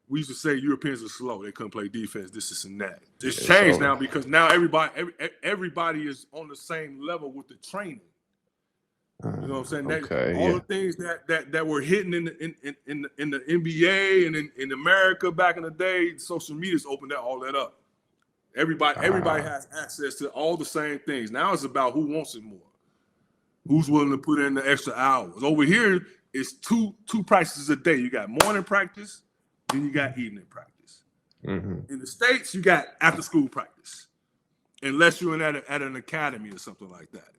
Speaker 7: we used to say Europeans are slow. They couldn't play defense, this and that. It's changed now because now everybody is on the same level with the training. You know what I'm saying? All the things that were hitting in the NBA and in America back in the day, social media's opened all that up. Everybody has access to all the same things. Now it's about who wants it more. Who's willing to put in the extra hours. Over here, it's two practices a day. You got morning practice, then you got evening practice. In the States, you got after school practice, unless you're at an academy or something like that.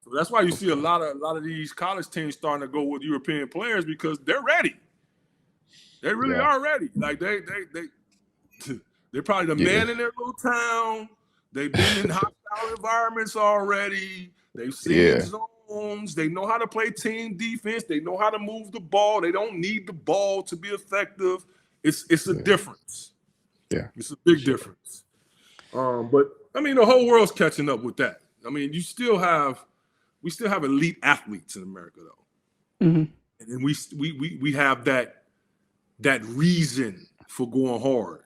Speaker 7: So that's why you see a lot of these college teams starting to go with European players because they're ready. They really are ready. Like they're probably the man in their little town. They've been in hostile environments already. They've seen zones. They know how to play team defense. They know how to move the ball. They don't need the ball to be effective. It's a difference. Yeah, it's a big difference. But I mean, the whole world's catching up with that. I mean, we still have elite athletes in America, though. And and we have that reason for going hard.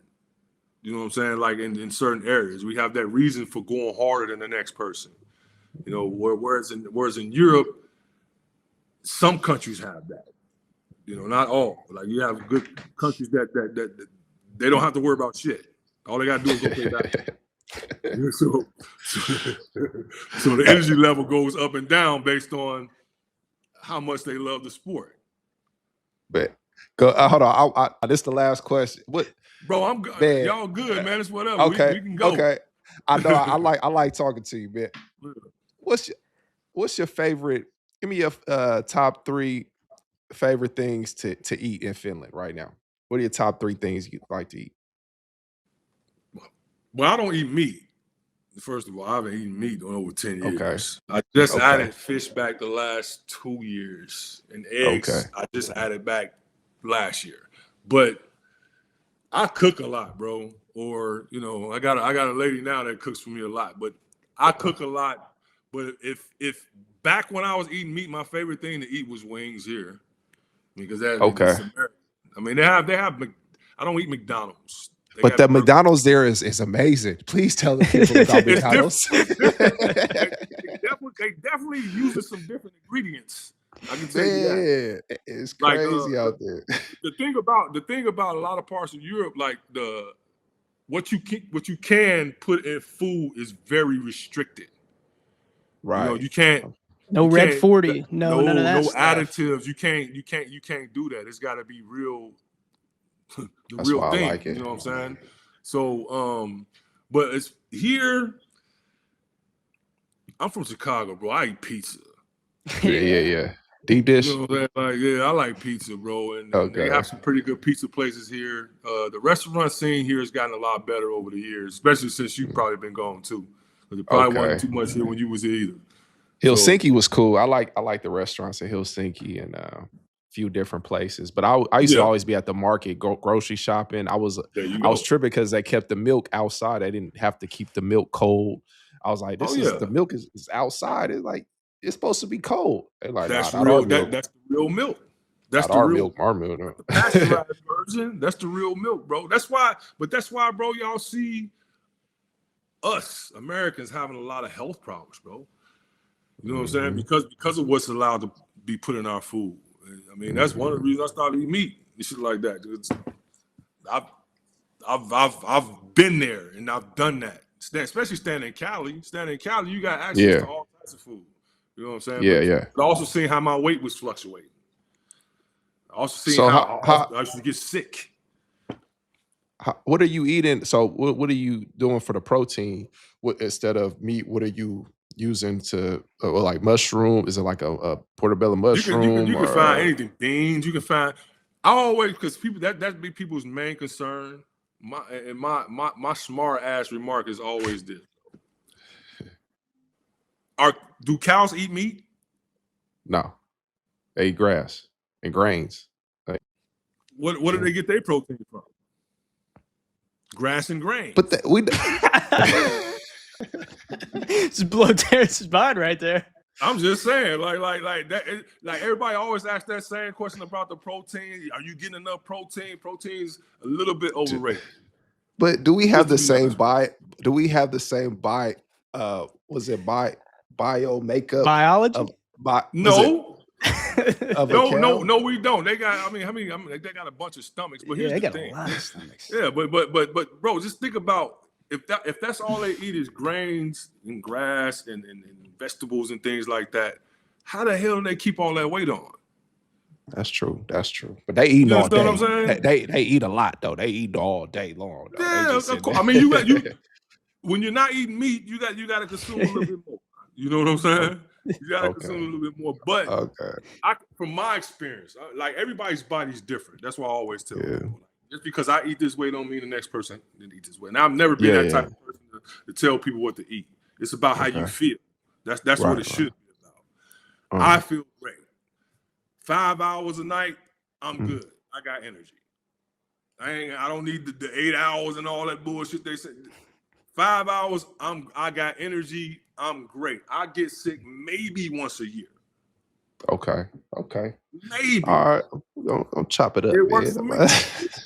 Speaker 7: You know what I'm saying? Like in certain areas, we have that reason for going harder than the next person. You know, whereas in Europe, some countries have that. You know, not all. Like you have good countries that they don't have to worry about shit. All they gotta do is go play basketball. So the energy level goes up and down based on how much they love the sport.
Speaker 1: But go hold on. This is the last question. What,
Speaker 7: bro? I'm good.
Speaker 1: Man.
Speaker 7: Y'all good, man. It's whatever.
Speaker 1: Okay,
Speaker 7: we can go.
Speaker 1: Okay. I know. I like talking to you, man. What's your favorite? Give me your top 3 favorite things to eat in Finland right now. What are your top 3 things you like to eat?
Speaker 7: Well, I don't eat meat. First of all, I haven't eaten meat in over 10 years.
Speaker 1: Okay.
Speaker 7: I just added fish back the last 2 years, and eggs.
Speaker 1: Okay.
Speaker 7: I just added back last year. But I cook a lot, bro. Or you know, I got a lady now that cooks for me a lot. But I cook a lot. But if back when I was eating meat, my favorite thing to eat was wings here, because that.
Speaker 1: Okay.
Speaker 7: I mean, they have. I don't eat McDonald's.
Speaker 1: But the McDonald's there is amazing. Please tell the people about McDonald's.
Speaker 7: They definitely using some different ingredients. I can tell you that.
Speaker 1: It's crazy out there.
Speaker 7: The thing about a lot of parts of Europe, like what you can put in food is very restricted.
Speaker 1: Right.
Speaker 7: You know, you can't.
Speaker 2: No red 40. No, none of that.
Speaker 7: No
Speaker 2: stuff.
Speaker 7: additives. You can't do that. It's got to be real.
Speaker 1: That's
Speaker 7: real
Speaker 1: why
Speaker 7: thing,
Speaker 1: I like it.
Speaker 7: you know what I'm saying? So, but it's here. I'm from Chicago, bro. I eat pizza.
Speaker 1: Yeah. Deep dish.
Speaker 7: You know what I'm saying? Like, yeah, I like pizza, bro. And they have some pretty good pizza places here. The restaurant scene here has gotten a lot better over the years, especially since you've probably been gone too. There probably wasn't too much here when you was here either.
Speaker 1: Helsinki was cool. I like the restaurants in Helsinki and few different places, but I used to always be at the market grocery shopping. I was tripping because they kept the milk outside. I didn't have to keep the milk cold. I was like, the milk is outside. It's like it's supposed to be cold. They're like,
Speaker 7: that's
Speaker 1: nah,
Speaker 7: real. That's the real milk. That's
Speaker 1: not
Speaker 7: the
Speaker 1: our
Speaker 7: real
Speaker 1: milk. Our milk.
Speaker 7: The pasteurized version. That's the real milk, bro. That's why, bro, y'all see us Americans having a lot of health problems, bro. You know what I'm saying? Because of what's allowed to be put in our food. I mean, that's one of the reasons I started eating meat and shit like that. I've been there and I've done that. Especially standing in Cali. Standing in Cali, you got access to all kinds of food. You know what I'm saying? But I also seen how my weight was fluctuating. I also seen how I used to get sick.
Speaker 1: What are you eating? So what are you doing for the protein? Instead of meat, what are you using to like mushroom? Is it like a portobello mushroom?
Speaker 7: You can find anything. Beans. You can find. I always, because people that be people's main concern. My smart ass remark is always this: do cows eat meat?
Speaker 1: No, they eat grass and grains.
Speaker 7: What do they get their protein from? Grass and grain.
Speaker 1: But
Speaker 2: just blow Terrence's mind right there.
Speaker 7: I'm just saying, like that. Like everybody always asks that same question about the protein. Are you getting enough protein? Protein's a little bit overrated.
Speaker 1: But do we have the same buy? Do we have the same buy? Was it bio makeup
Speaker 2: biology?
Speaker 7: No. No, we don't. They got. I mean, they got a bunch of stomachs. But here's the thing.
Speaker 2: A lot of stomachs.
Speaker 7: Yeah, but bro, just think about if that's all they eat is grains and grass and vegetables and things like that. How the hell do they keep all that weight on?
Speaker 1: That's true. But they eat all day.
Speaker 7: What I'm saying?
Speaker 1: They eat a lot though. They eat all day long. Though.
Speaker 7: Yeah, of course. I mean, you when you're not eating meat, you got to consume a little bit more. You know what I'm saying? You got to consume a little bit more. But from my experience, like everybody's body's different. That's why I always tell people. Just because I eat this way don't mean the next person didn't eat this way. Now I've never been that type of person to tell people what to eat. It's about how you feel. That's what it should be about. I feel great. 5 hours a night, I'm good. I got energy. I don't need the 8 hours and all that bullshit they say. 5 hours, I got energy. I'm great. I get sick maybe once a year.
Speaker 1: Okay. Okay.
Speaker 7: Maybe.
Speaker 1: All right. Don't chop it up,
Speaker 7: It
Speaker 1: man.
Speaker 7: works for me.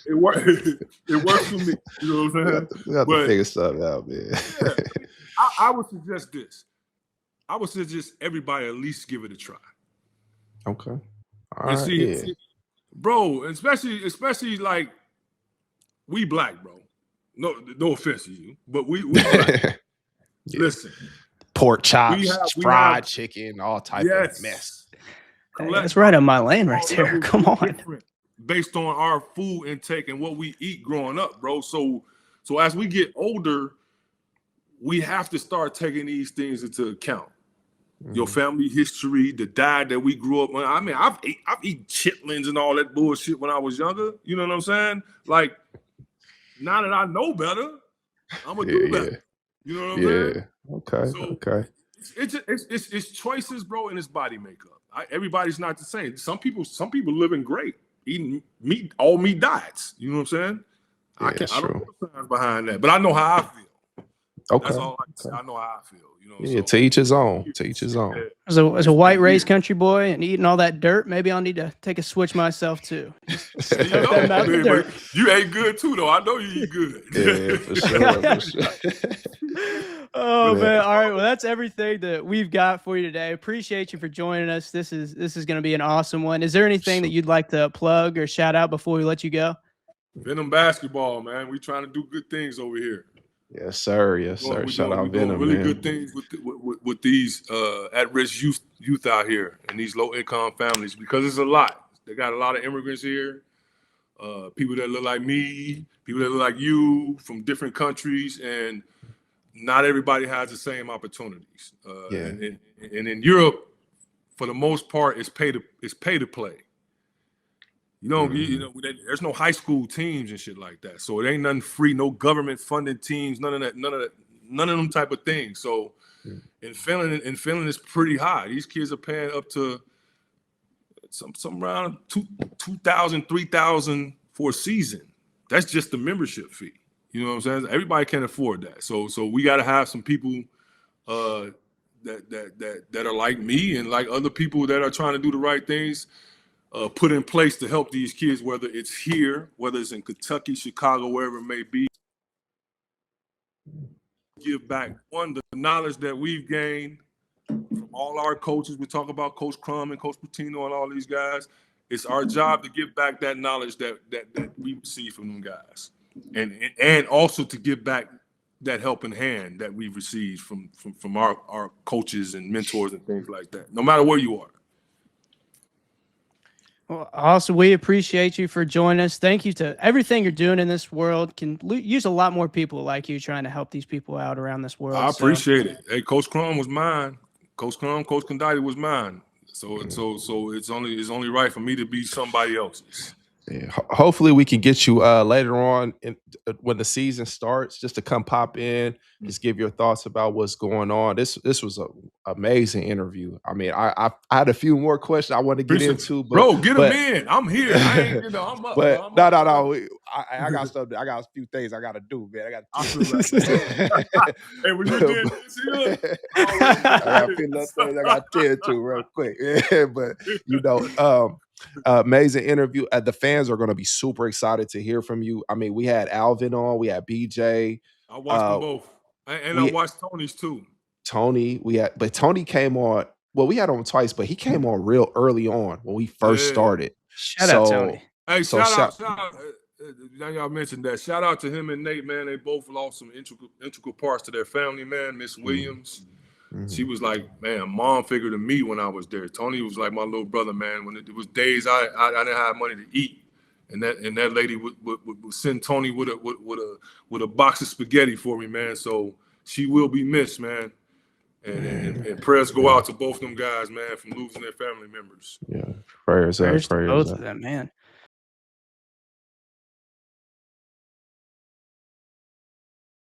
Speaker 7: It works for me. You know what I'm saying?
Speaker 1: We have to figure something out, man.
Speaker 7: Yeah, I would suggest this. I would suggest everybody at least give it a try.
Speaker 1: Okay. All
Speaker 7: And
Speaker 1: right.
Speaker 7: see, bro, especially like we black, bro. No offense to you, but we black. Listen.
Speaker 1: Pork chops, fried chicken, all type of mess.
Speaker 2: Hey, that's right on my lane right there. Come on.
Speaker 7: Based on our food intake and what we eat growing up, bro. So as we get older, we have to start taking these things into account. Your family history, the diet that we grew up on. I mean, I've eaten chitlins and all that bullshit when I was younger. You know what I'm saying? Like, now that I know better, I'm gonna do better. You know what I'm saying?
Speaker 1: Okay.
Speaker 7: It's choices, bro, and it's body makeup. Everybody's not the same. Some people living great, eating all meat diets. You know what I'm saying? I don't know the science behind that, but I know how I feel.
Speaker 1: Okay.
Speaker 7: That's all I can say. I know how I feel. You know.
Speaker 1: To each his own. To each his own.
Speaker 2: As a white raised country boy and eating all that dirt, maybe I'll need to take a switch myself too.
Speaker 7: You ate good too, though. I know you eat good.
Speaker 1: Yeah, for sure.
Speaker 2: Oh man! All right, well that's everything that we've got for you today. Appreciate you for joining us. This is going to be an awesome one. Is there anything that you'd like to plug or shout out before we let you go?
Speaker 7: Venom basketball, man. We trying to do good things over here.
Speaker 1: Yes, sir. Yes, sir. Shout out Venom,
Speaker 7: really
Speaker 1: man.
Speaker 7: good things with these at-risk youth out here and these low-income families, because it's a lot. They got a lot of immigrants here, people that look like me, people that look like you from different countries, and not everybody has the same opportunities. And in Europe, for the most part, it's pay to play. You know, there's no high school teams and shit like that. So it ain't nothing free, no government funded teams, none of them type of things. So in Finland, it's pretty high. These kids are paying up to some around $2,000, $3,000 for a season. That's just the membership fee. You know what I'm saying? Everybody can't afford that. So we got to have some people that are like me and like other people that are trying to do the right things. Put in place to help these kids, whether it's here, whether it's in Kentucky, Chicago, wherever it may be. Give back, one, the knowledge that we've gained from all our coaches. We talk about Coach Crum and Coach Patino and all these guys. It's our job to give back that knowledge that we receive from them guys. And also to give back that helping hand that we've received from our coaches and mentors and things like that, no matter where you are.
Speaker 2: Well, also, we appreciate you for joining us. Thank you to everything you're doing in this world. Can use a lot more people like you trying to help these people out around this world.
Speaker 7: I appreciate it. Hey, Coach Crum was mine. Coach Crum, Coach Conditi was mine. So it's only right for me to be somebody else's.
Speaker 1: Yeah. Hopefully we can get you later on when the season starts, just to come pop in, just give your thoughts about what's going on. This was an amazing interview. I mean, I had a few more questions I want to get into, but
Speaker 7: them in. I'm here. I'm up.
Speaker 1: But no. I got stuff. I got a few things I got to do, man.
Speaker 7: Hey, when you did this here,
Speaker 1: I got a few little things I got to tell to real quick. Yeah, but amazing interview. The fans are going to be super excited to hear from you. I mean, we had Alvin on, we had BJ.
Speaker 7: I watched them both, and I watched Tony's too.
Speaker 1: Tony, but Tony came on. Well, we had him twice, but he came on real early on when we first started.
Speaker 2: Shout out Tony.
Speaker 7: Hey, shout out. Now y'all mentioned that. Shout out to him and Nate, man. They both lost some integral parts to their family, man. Miss Williams. She was like, man, mom figure to me when I was there. Tony was like my little brother, man. When it was days I didn't have money to eat, and that lady would send Tony with a box of spaghetti for me, man. So she will be missed, man. And prayers go out to both them guys, man, from losing their family members.
Speaker 1: Yeah, prayers out.
Speaker 2: Prayers to both of them, man.